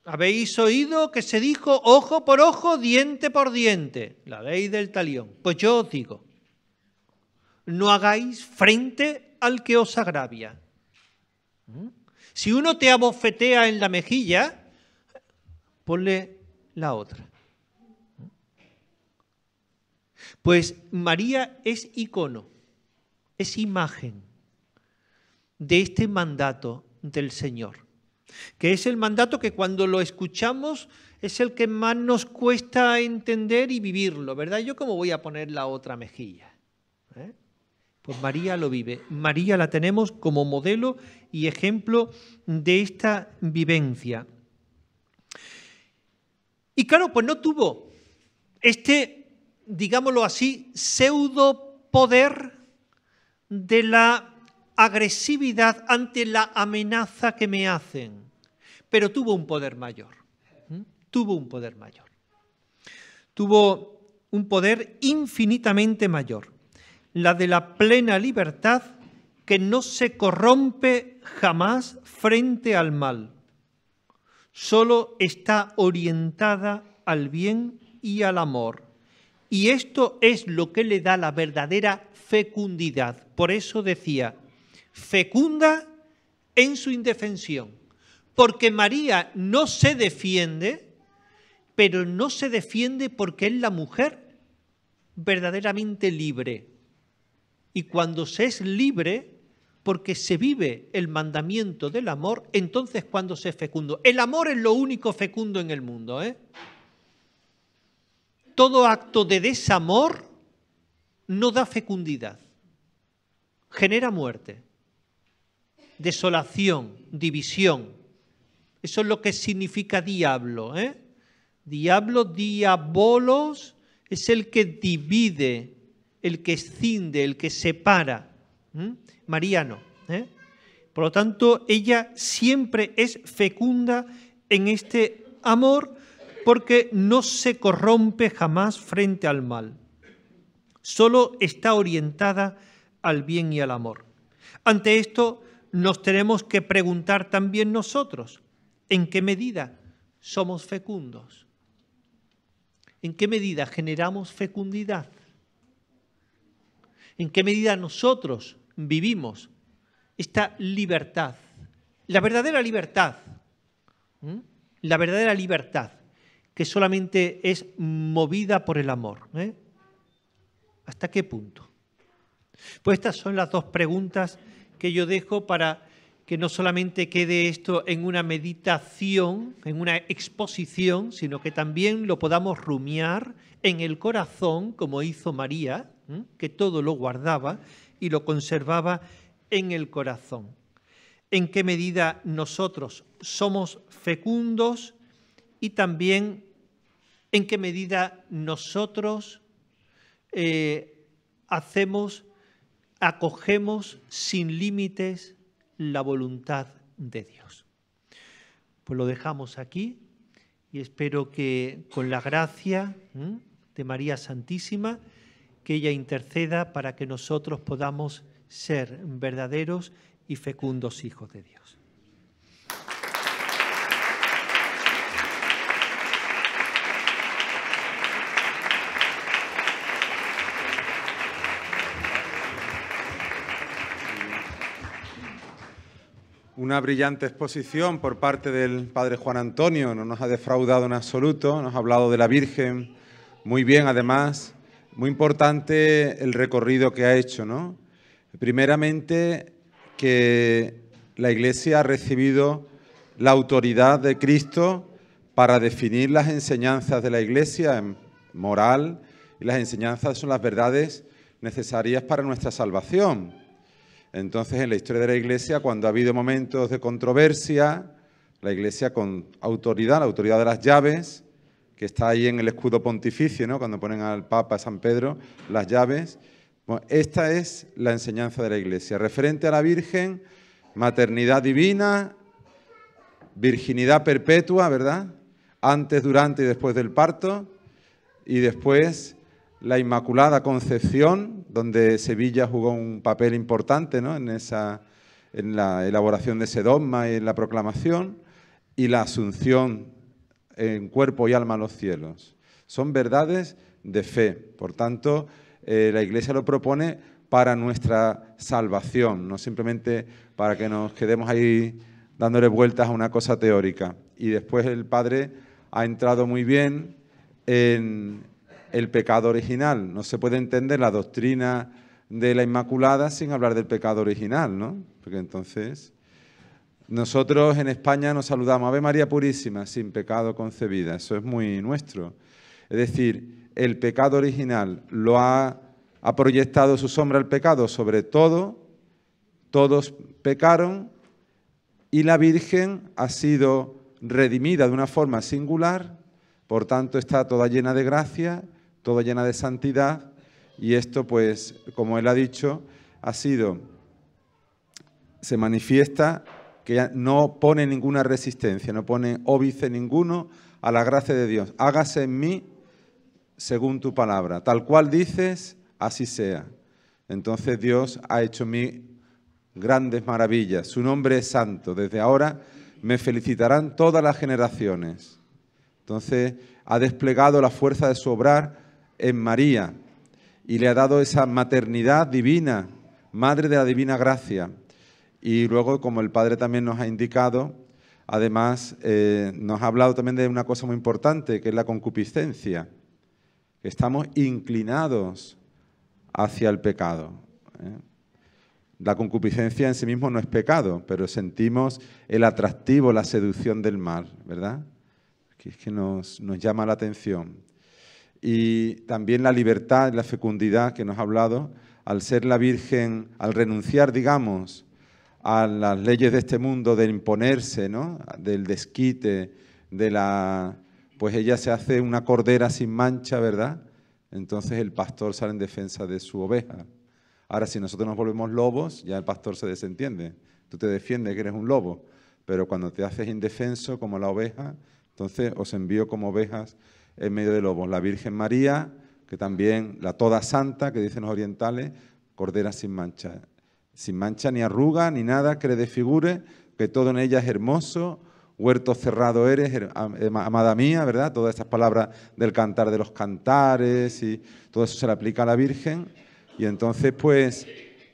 Habéis oído que se dijo ojo por ojo, diente por diente, la ley del talión. Pues yo os digo, no hagáis frente al que os agravia. Si uno te abofetea en la mejilla, ponle la otra. Pues María es icono, es imagen de este mandato del Señor, que es el mandato que cuando lo escuchamos es el que más nos cuesta entender y vivirlo, ¿verdad? ¿Yo cómo voy a poner la otra mejilla? Pues María lo vive. María la tenemos como modelo y ejemplo de esta vivencia. Y claro, pues no tuvo este, digámoslo así, pseudo poder de la agresividad ante la amenaza que me hacen, pero tuvo un poder mayor. Tuvo un poder mayor. Tuvo un poder infinitamente mayor, la de la plena libertad que no se corrompe jamás frente al mal. Solo está orientada al bien y al amor. Y esto es lo que le da la verdadera fecundidad. Por eso decía, fecunda en su indefensión. Porque María no se defiende, pero no se defiende porque es la mujer verdaderamente libre. Y cuando se es libre, porque se vive el mandamiento del amor, entonces cuando se es fecundo. El amor es lo único fecundo en el mundo, Todo acto de desamor no da fecundidad, genera muerte, desolación, división. Eso es lo que significa diablo, Diablo, diabolos, es el que divide, el que escinde, el que separa. María no. Por lo tanto, ella siempre es fecunda en este amor porque no se corrompe jamás frente al mal. Solo está orientada al bien y al amor. Ante esto nos tenemos que preguntar también nosotros, ¿en qué medida somos fecundos? ¿En qué medida generamos fecundidad? ¿En qué medida nosotros vivimos esta libertad? La verdadera libertad, que solamente es movida por el amor. ¿Hasta qué punto? Pues estas son las dos preguntas que yo dejo para que no solamente quede esto en una meditación, en una exposición, sino que también lo podamos rumiar en el corazón, como hizo María, que todo lo guardaba y lo conservaba en el corazón. En qué medida nosotros somos fecundos y también en qué medida nosotros acogemos sin límites la voluntad de Dios. Pues lo dejamos aquí y espero que con la gracia de María Santísima, que ella interceda para que nosotros podamos ser verdaderos y fecundos hijos de Dios. Una brillante exposición por parte del Padre Juan Antonio, no nos ha defraudado en absoluto, nos ha hablado de la Virgen muy bien además, muy importante el recorrido que ha hecho, ¿no? Primeramente que la Iglesia ha recibido la autoridad de Cristo para definir las enseñanzas de la Iglesia en moral, y las enseñanzas son las verdades necesarias para nuestra salvación. Entonces, en la historia de la Iglesia, cuando ha habido momentos de controversia, la Iglesia con autoridad, la autoridad de las llaves, que está ahí en el escudo pontificio, ¿no? Cuando ponen al Papa, a San Pedro, las llaves. Bueno, esta es la enseñanza de la Iglesia. Referente a la Virgen, maternidad divina, virginidad perpetua, ¿verdad? Antes, durante y después del parto. Y después la Inmaculada Concepción, donde Sevilla jugó un papel importante, ¿no?, en la elaboración de ese dogma y en la proclamación, y la Asunción en cuerpo y alma a los cielos. Son verdades de fe. Por tanto, la Iglesia lo propone para nuestra salvación, no simplemente para que nos quedemos ahí dándole vueltas a una cosa teórica. Y después el Padre ha entrado muy bien en el pecado original. No se puede entender la doctrina de la Inmaculada sin hablar del pecado original, ¿no? Porque entonces nosotros en España nos saludamos Ave María Purísima, sin pecado concebida. Eso es muy nuestro. Es decir, el pecado original lo ha proyectado su sombra el pecado sobre todo, todos pecaron y la Virgen ha sido redimida de una forma singular, por tanto está toda llena de gracia, toda llena de santidad, y esto, pues, como él ha dicho, se manifiesta que no pone ninguna resistencia, no pone óbice ninguno a la gracia de Dios. Hágase en mí según tu palabra, tal cual dices, así sea. Entonces Dios ha hecho en mí grandes maravillas, su nombre es santo, desde ahora me felicitarán todas las generaciones. Entonces ha desplegado la fuerza de su obrar en María y le ha dado esa maternidad divina, madre de la divina gracia. Y luego, como el Padre también nos ha indicado, además nos ha hablado también de una cosa muy importante, que es la concupiscencia, que estamos inclinados hacia el pecado. La concupiscencia en sí mismo no es pecado, pero sentimos el atractivo, la seducción del mal, ¿verdad? Que es que nos llama la atención. Y también la libertad, la fecundidad que nos ha hablado, al ser la Virgen, al renunciar, digamos, a las leyes de este mundo, de imponerse, ¿no?, del desquite, pues ella se hace una cordera sin mancha, ¿verdad? Entonces el pastor sale en defensa de su oveja. Ahora, si nosotros nos volvemos lobos, ya el pastor se desentiende. Tú te defiendes que eres un lobo, pero cuando te haces indefenso como la oveja, entonces os envío como ovejas en medio de lobos. La Virgen María, que también, la toda santa, que dicen los orientales, cordera sin mancha ni arruga, ni nada que le desfigure, que todo en ella es hermoso, huerto cerrado eres, amada mía, ¿verdad? Todas estas palabras del cantar de los cantares y todo eso se le aplica a la Virgen. Y entonces, pues,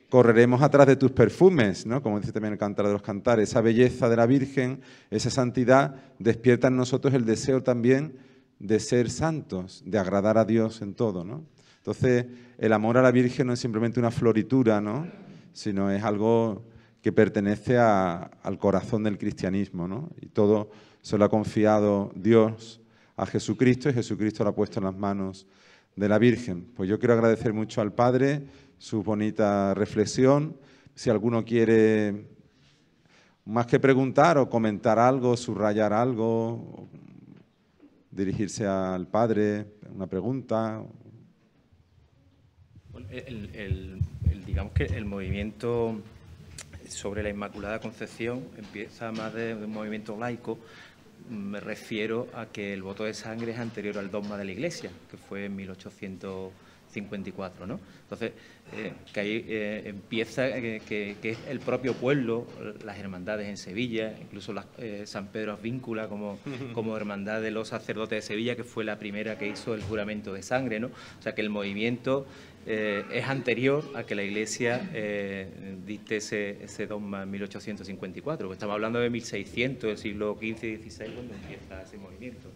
correremos atrás de tus perfumes, ¿no? Como dice también el cantar de los cantares. Esa belleza de la Virgen, esa santidad, despierta en nosotros el deseo también de ser santos, de agradar a Dios en todo, ¿no? Entonces, el amor a la Virgen no es simplemente una floritura, ¿no?, sino es algo que pertenece al corazón del cristianismo, ¿no? Y todo se lo ha confiado Dios a Jesucristo y Jesucristo lo ha puesto en las manos de la Virgen. Pues yo quiero agradecer mucho al Padre su bonita reflexión. Si alguno quiere más que preguntar o comentar algo, subrayar algo, dirigirse al Padre, una pregunta. Bueno, digamos que el movimiento sobre la Inmaculada Concepción empieza más de un movimiento laico. Me refiero a que el voto de sangre es anterior al dogma de la Iglesia, que fue en 1854, ¿no? Entonces, que ahí empieza que es el propio pueblo, las hermandades en Sevilla, incluso San Pedro Advíncula como hermandad de los sacerdotes de Sevilla, que fue la primera que hizo el juramento de sangre, ¿no? O sea, que el movimiento es anterior a que la Iglesia dicte ese dogma en 1854, porque estamos hablando de 1600, del siglo XV y XVI, cuando empieza ese movimiento.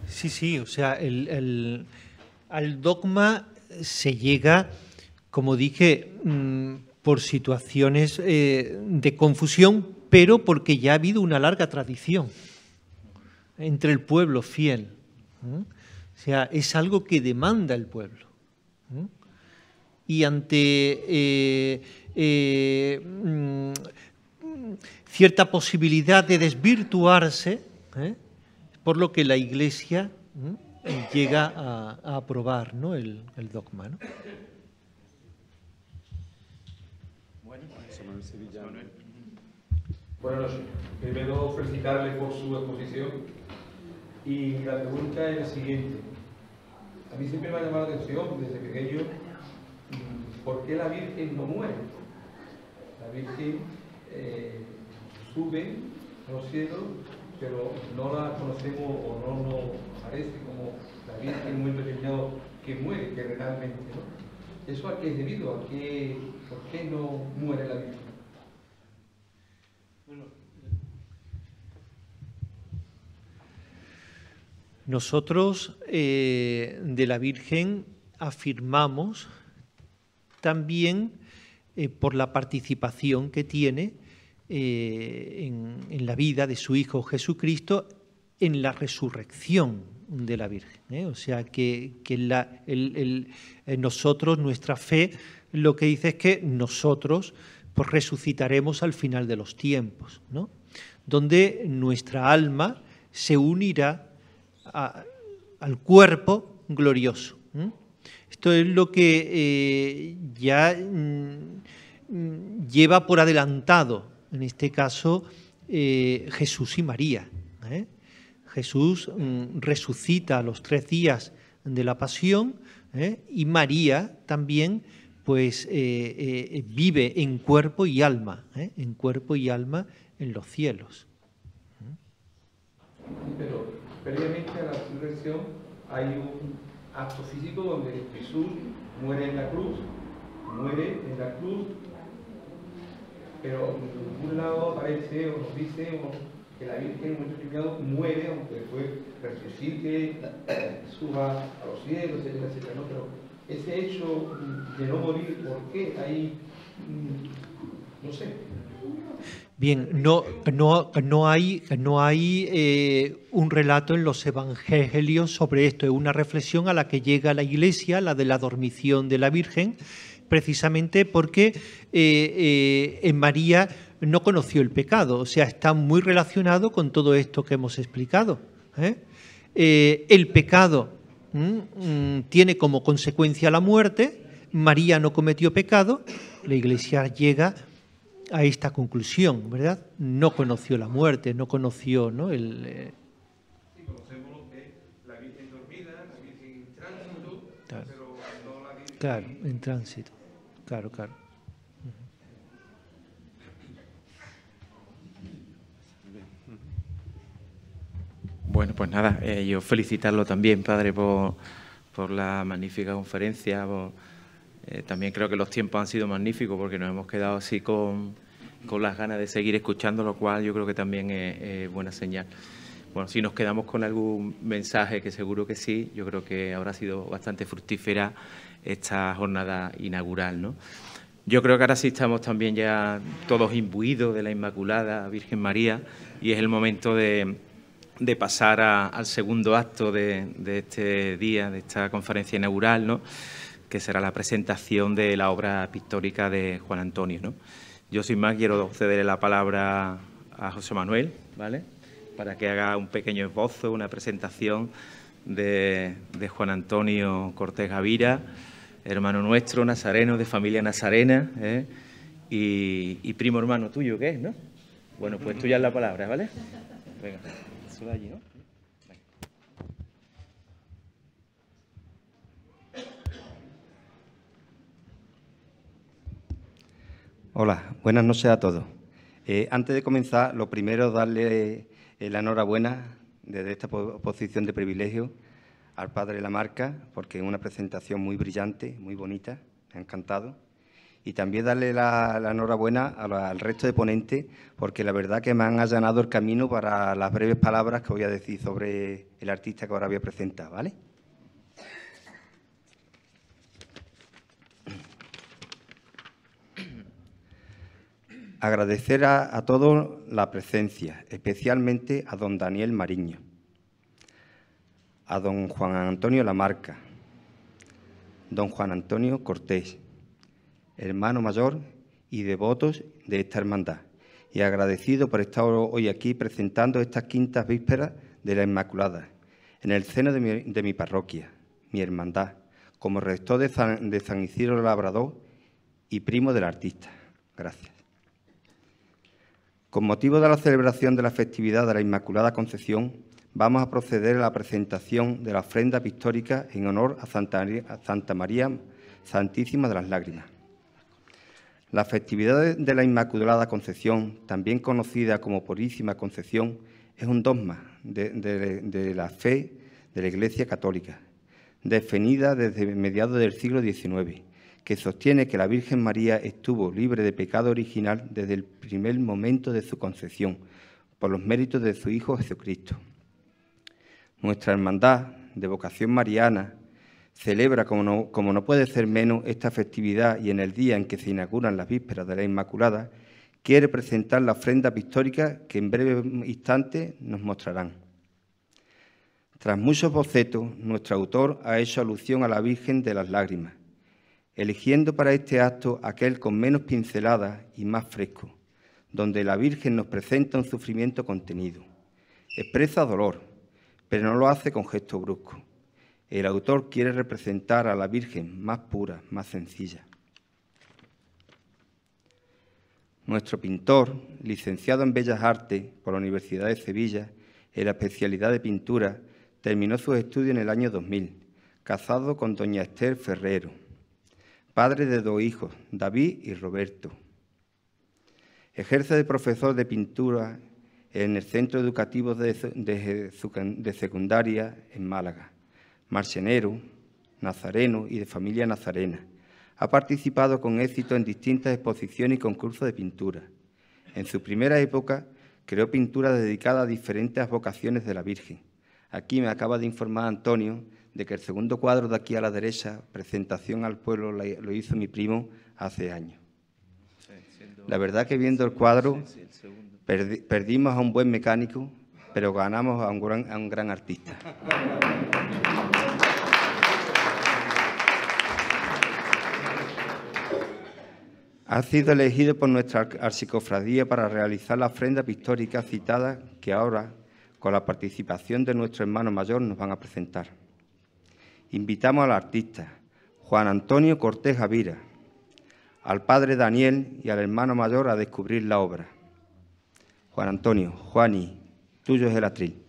Sí, o sea, al dogma se llega, como dije, por situaciones de confusión, pero porque ya ha habido una larga tradición entre el pueblo fiel. O sea, es algo que demanda el pueblo. Y ante cierta posibilidad de desvirtuarse, por lo que la Iglesia llega a aprobar, ¿no?, el dogma, ¿no? Buenas noches. Primero felicitarle por su exposición y la pregunta es la siguiente. mí siempre me ha llamado la atención desde pequeño por qué la Virgen no muere. La Virgen sube a los cielos, pero no la conocemos o no nos parece como la Virgen en un momento determinado que muere, que realmente, ¿no? ¿Eso a qué es debido? ¿Por qué no muere la Virgen? Nosotros de la Virgen afirmamos también por la participación que tiene en la vida de su Hijo Jesucristo en la resurrección de la Virgen. O sea que nosotros, nuestra fe, lo que dice es que nosotros pues, resucitaremos al final de los tiempos, ¿no? Donde nuestra alma se unirá al cuerpo glorioso. Esto es lo que ya lleva por adelantado, en este caso, Jesús y María. Jesús resucita a los 3 días de la pasión y María también pues, vive en cuerpo y alma, en cuerpo y alma en los cielos. Pero previamente a la resurrección hay un acto físico donde Jesús muere en la cruz, pero en un lado aparece o nos dice que la Virgen en un momento determinado muere, aunque después resucite, suba a los cielos, etcétera, etcétera, ¿no? Pero ese hecho de no morir, ¿por qué? Ahí, no sé. Bien, no hay un relato en los evangelios sobre esto, es una reflexión a la que llega la Iglesia, la de la dormición de la Virgen, precisamente porque en María no conoció el pecado, o sea, está muy relacionado con todo esto que hemos explicado. El pecado tiene como consecuencia la muerte, María no cometió pecado, la Iglesia llega a esta conclusión, ¿verdad? No conoció la muerte, no conoció, ¿no? Sí, conocemos lo que es la Virgen dormida, la Virgen en tránsito, claro. Pero no la Virgen... Claro, en tránsito, claro. Bueno, pues nada, yo felicitarlo también, padre, por la magnífica conferencia. También creo que los tiempos han sido magníficos porque nos hemos quedado así con las ganas de seguir escuchando, lo cual yo creo que también es buena señal. Bueno, si nos quedamos con algún mensaje, que seguro que sí, yo creo que habrá sido bastante fructífera esta jornada inaugural, ¿no? Yo creo que ahora sí estamos también ya todos imbuidos de la Inmaculada Virgen María y es el momento de pasar al segundo acto de este día, de esta conferencia inaugural, ¿no? Que será la presentación de la obra pictórica de Juan Antonio, ¿no? Yo, sin más, quiero cederle la palabra a José Manuel, ¿vale?, para que haga un pequeño esbozo, una presentación de Juan Antonio Cortés Gavira, hermano nuestro, nazareno, de familia nazarena, y primo hermano tuyo, ¿qué es, no? Bueno, pues tuya es la palabra, ¿vale? Venga, eso de allí, ¿no? Hola, buenas noches a todos. Antes de comenzar, lo primero es darle la enhorabuena desde esta posición de privilegio al padre Lamarca, porque es una presentación muy brillante, muy bonita, me ha encantado. Y también darle la enhorabuena al resto de ponentes, porque la verdad que me han allanado el camino para las breves palabras que voy a decir sobre el artista que ahora voy a presentar, ¿vale? Agradecer a todos la presencia, especialmente a don Daniel Mariño, a don Juan Antonio Lamarca, don Juan Antonio Cortés, hermano mayor y devotos de esta hermandad, y agradecido por estar hoy aquí presentando estas quintas vísperas de la Inmaculada, en el seno de mi parroquia, mi hermandad, como rector de San Isidro Labrador y primo del artista. Gracias. Con motivo de la celebración de la festividad de la Inmaculada Concepción, vamos a proceder a la presentación de la ofrenda pictórica en honor a Santa María Santísima de las Lágrimas. La festividad de la Inmaculada Concepción, también conocida como Purísima Concepción, es un dogma de la fe de la Iglesia Católica, definida desde mediados del siglo XIX, que sostiene que la Virgen María estuvo libre de pecado original desde el primer momento de su concepción, por los méritos de su Hijo Jesucristo. Nuestra hermandad de vocación mariana celebra, como no puede ser menos, esta festividad, y en el día en que se inauguran las vísperas de la Inmaculada, quiere presentar la ofrenda pictórica que en breve instante nos mostrarán. Tras muchos bocetos, nuestro autor ha hecho alusión a la Virgen de las Lágrimas, eligiendo para este acto aquel con menos pinceladas y más fresco, donde la Virgen nos presenta un sufrimiento contenido. Expresa dolor, pero no lo hace con gesto brusco. El autor quiere representar a la Virgen más pura, más sencilla. Nuestro pintor, licenciado en Bellas Artes por la Universidad de Sevilla, en la especialidad de pintura, terminó sus estudios en el año 2000, casado con doña Esther Ferrero, padre de 2 hijos, David y Roberto. Ejerce de profesor de pintura en el Centro Educativo de Secundaria en Málaga, marchenero, nazareno y de familia nazarena. Ha participado con éxito en distintas exposiciones y concursos de pintura. En su primera época creó pintura dedicada a diferentes vocaciones de la Virgen. Aquí me acaba de informar Antonio de que el segundo cuadro de aquí a la derecha, presentación al pueblo, lo hizo mi primo hace años. La verdad que viendo el cuadro perdimos a un buen mecánico, pero ganamos a un gran artista. Ha sido elegido por nuestra archicofradía para realizar la ofrenda pictórica citada que ahora, con la participación de nuestro hermano mayor, nos van a presentar. Invitamos al artista Juan Antonio Cortés Javira, al padre Daniel y al hermano mayor a descubrir la obra. Juan Antonio, Juani, tuyo es el atril.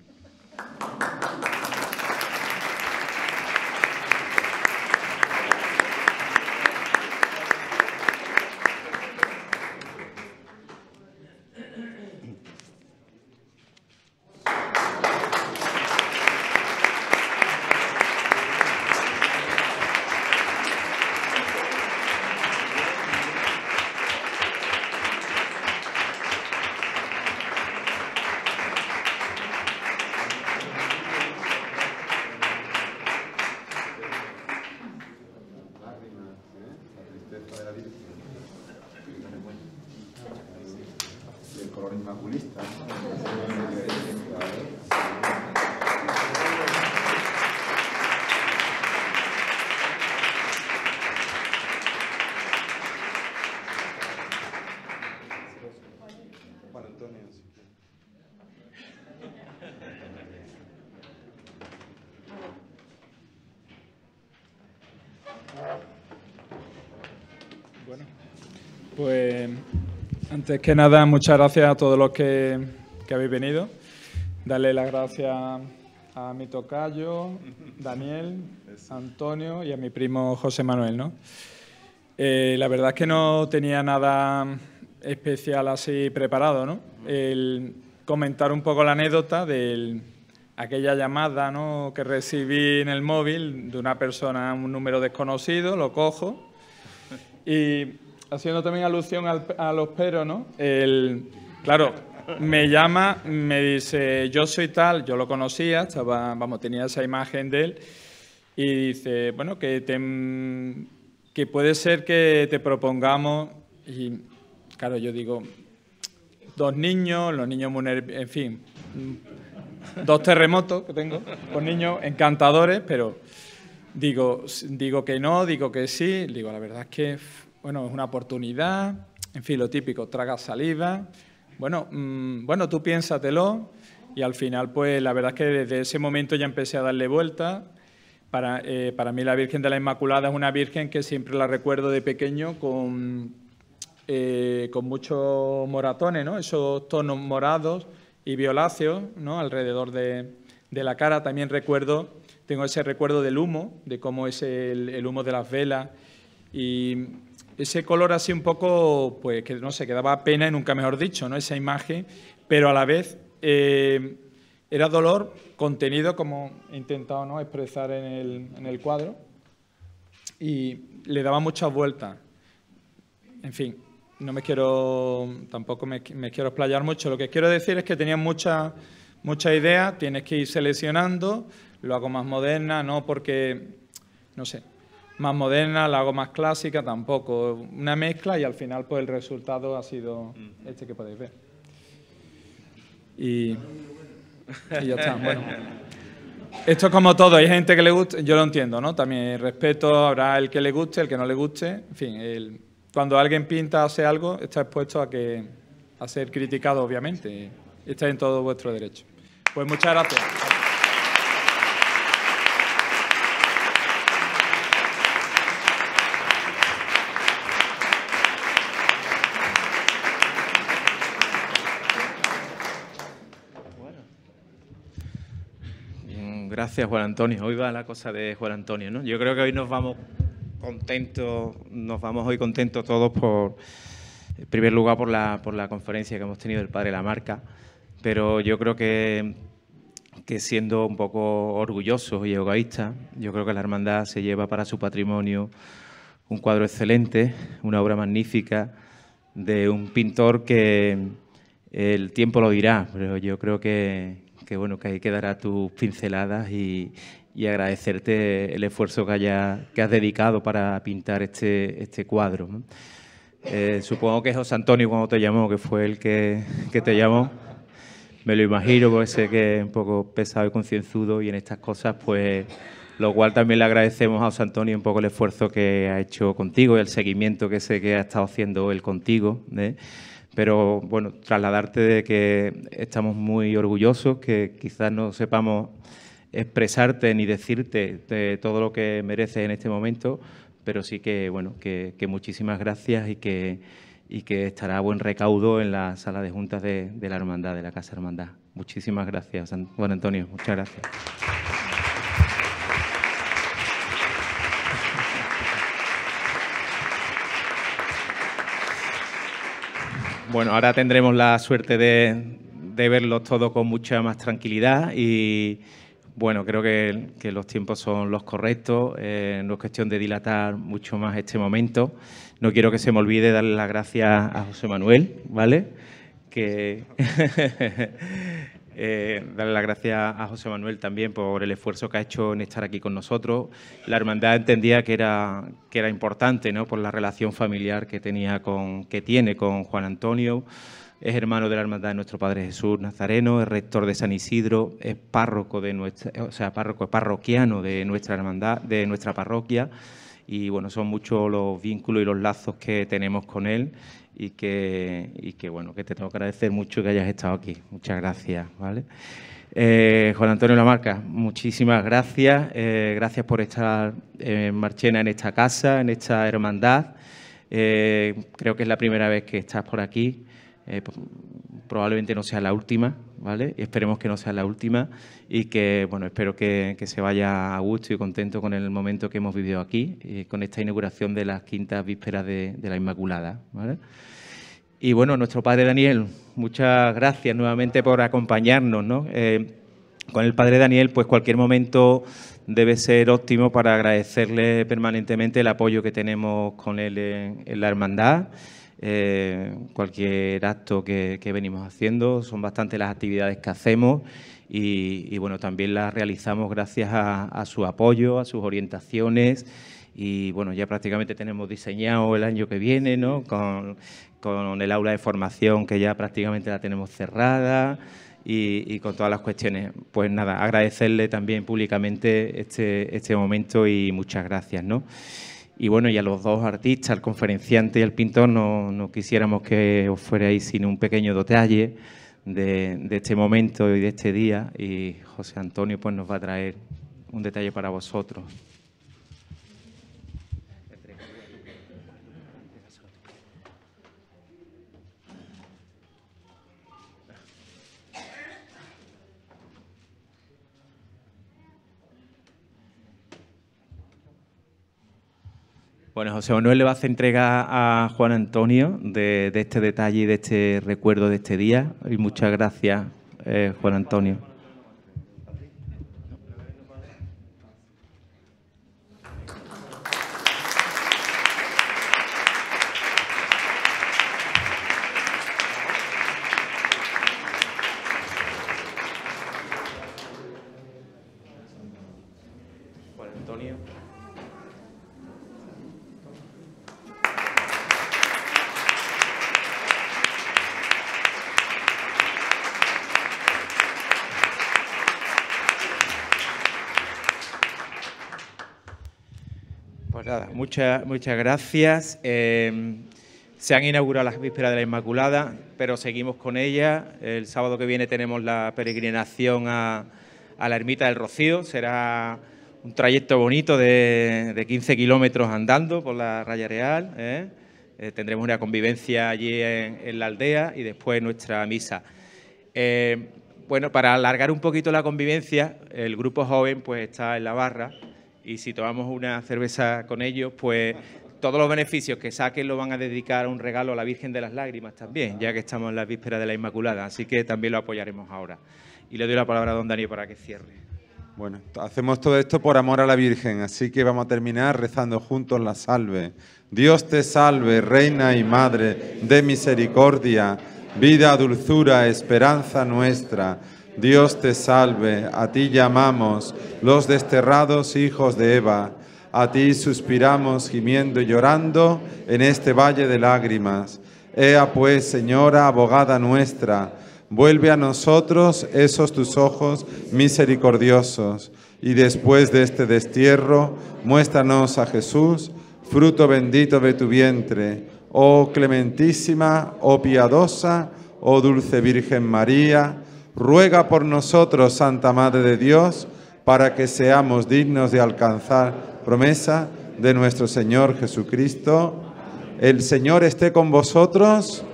Bueno, pues antes que nada, muchas gracias a todos los que habéis venido. Darle las gracias a mi tocayo, Daniel, Antonio y a mi primo José Manuel, ¿no? La verdad es que no tenía nada especial así preparado, ¿no? El comentar un poco la anécdota de aquella llamada, ¿no?, que recibí en el móvil de una persona, un número desconocido, lo cojo. Y haciendo también alusión a los peros, ¿no? Claro, me llama, me dice, yo soy tal, yo lo conocía, tenía esa imagen de él, y dice, bueno, que puede ser que te propongamos, y claro, yo digo, 2 niños, los niños muy en fin, 2 terremotos que tengo, con niños encantadores, pero digo que no, digo que sí, digo, la verdad es que, bueno, es una oportunidad, en fin, lo típico, traga saliva, bueno, tú piénsatelo, y al final, pues, la verdad es que desde ese momento ya empecé a darle vuelta. Para mí la Virgen de la Inmaculada es una Virgen que siempre la recuerdo de pequeño con muchos moratones, ¿no? Esos tonos morados y violáceos, ¿no?, alrededor de de la cara. También tengo ese recuerdo del humo, de cómo es el humo de las velas y ese color así un poco, pues que no sé, que daba pena y nunca mejor dicho, ¿no? Esa imagen, pero a la vez era dolor contenido, como he intentado, ¿no?, expresar en el cuadro, y le daba muchas vueltas. En fin, tampoco me quiero explayar mucho. Lo que quiero decir es que tenía muchas ideas, tienes que ir seleccionando, lo hago más moderna, no porque, no sé, más moderna, la hago más clásica, tampoco. Una mezcla y al final pues el resultado ha sido este que podéis ver. Y ya está. Bueno, esto es como todo, hay gente que le gusta, yo lo entiendo, ¿no? También respeto, habrá el que le guste, el que no le guste, en fin, cuando alguien pinta o hace algo, está expuesto a ser criticado, obviamente, y está en todo vuestro derecho. Pues muchas gracias. Gracias, Juan Antonio. Hoy va la cosa de Juan Antonio, ¿no? Yo creo que hoy nos vamos hoy contentos todos en primer lugar por la conferencia que hemos tenido del Padre Lamarca, pero yo creo que siendo un poco orgullosos y egoístas, yo creo que la hermandad se lleva para su patrimonio un cuadro excelente, una obra magnífica de un pintor que el tiempo lo dirá, pero yo creo que bueno, que ahí quedará tus pinceladas y agradecerte el esfuerzo que has dedicado para pintar este cuadro, ¿no? Supongo que José Antonio, cuando te llamó, que fue el que te llamó, me lo imagino, porque sé que es un poco pesado y concienzudo y en estas cosas, pues, lo cual también le agradecemos a José Antonio un poco el esfuerzo que ha hecho contigo y el seguimiento que sé que ha estado haciendo él contigo, ¿eh? Pero, bueno, trasladarte de que estamos muy orgullosos, que quizás no sepamos expresarte ni decirte de todo lo que mereces en este momento, pero sí que, bueno, que muchísimas gracias y que estará a buen recaudo en la sala de juntas de la Hermandad, de la Casa Hermandad. Muchísimas gracias, Juan Antonio. Muchas gracias. Bueno, ahora tendremos la suerte de verlos todos con mucha más tranquilidad y, bueno, creo que los tiempos son los correctos, no es cuestión de dilatar mucho más este momento. No quiero que se me olvide darle las gracias a José Manuel, ¿vale? Darle las gracias a José Manuel también por el esfuerzo que ha hecho en estar aquí con nosotros. La hermandad entendía que era importante, ¿no?, por la relación familiar que tiene con Juan Antonio. Es hermano de la hermandad de nuestro Padre Jesús Nazareno, es rector de San Isidro, es parroquiano de nuestra hermandad, de nuestra parroquia. Y, bueno, son muchos los vínculos y los lazos que tenemos con él y que bueno, que te tengo que agradecer mucho que hayas estado aquí. Muchas gracias, ¿vale? Juan Antonio Lamarca, muchísimas gracias. Gracias por estar en Marchena, en esta casa, en esta hermandad. Creo que es la primera vez que estás por aquí. Probablemente no sea la última, ¿vale? Y esperemos que no sea la última y que, bueno, espero que se vaya a gusto y contento con el momento que hemos vivido aquí, con esta inauguración de las quintas vísperas de la Inmaculada, ¿vale? Y, bueno, nuestro Padre Daniel, muchas gracias nuevamente por acompañarnos, ¿no? Con el Padre Daniel, pues cualquier momento debe ser óptimo para agradecerle permanentemente el apoyo que tenemos con él en la hermandad. Cualquier acto que venimos haciendo, son bastantes las actividades que hacemos y bueno, también las realizamos gracias a su apoyo, a sus orientaciones y, bueno, ya prácticamente tenemos diseñado el año que viene, ¿no?, con el aula de formación que ya prácticamente la tenemos cerrada y con todas las cuestiones. Pues nada, agradecerle también públicamente este momento y muchas gracias, ¿no? Y, bueno, y a los dos artistas, al conferenciante y al pintor, no quisiéramos que os fuerais sin un pequeño detalle de este momento y de este día. Y José Antonio pues nos va a traer un detalle para vosotros. Bueno, José Manuel le va a hacer entrega a Juan Antonio de este detalle y de este recuerdo de este día. Y muchas gracias, Juan Antonio. Juan Antonio. Pues nada, muchas gracias. Se han inaugurado las vísperas de la Inmaculada, pero seguimos con ellas. El sábado que viene tenemos la peregrinación a la Ermita del Rocío. Será un trayecto bonito de 15 kilómetros andando por la Raya Real. Tendremos una convivencia allí en la aldea y después nuestra misa. Bueno, para alargar un poquito la convivencia, el grupo joven pues está en la barra y si tomamos una cerveza con ellos, pues todos los beneficios que saquen lo van a dedicar a un regalo a la Virgen de las Lágrimas también, ya que estamos en la víspera de la Inmaculada, así que también lo apoyaremos ahora. Y le doy la palabra a don Daniel para que cierre. Bueno, hacemos todo esto por amor a la Virgen, así que vamos a terminar rezando juntos la salve. Dios te salve, Reina y Madre de misericordia, vida, dulzura, esperanza nuestra. Dios te salve, a ti llamamos, los desterrados hijos de Eva. A ti suspiramos, gimiendo y llorando, en este valle de lágrimas. Ea pues, Señora, abogada nuestra, vuelve a nosotros esos tus ojos misericordiosos, y después de este destierro, muéstranos a Jesús, fruto bendito de tu vientre. Oh clementísima, oh piadosa, oh dulce Virgen María, ruega por nosotros, Santa Madre de Dios, para que seamos dignos de alcanzar promesa de nuestro Señor Jesucristo. El Señor esté con vosotros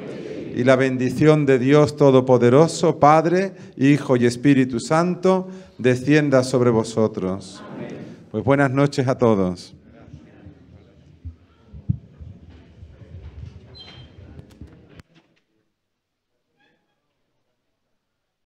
y la bendición de Dios Todopoderoso, Padre, Hijo y Espíritu Santo, descienda sobre vosotros. Pues buenas noches a todos.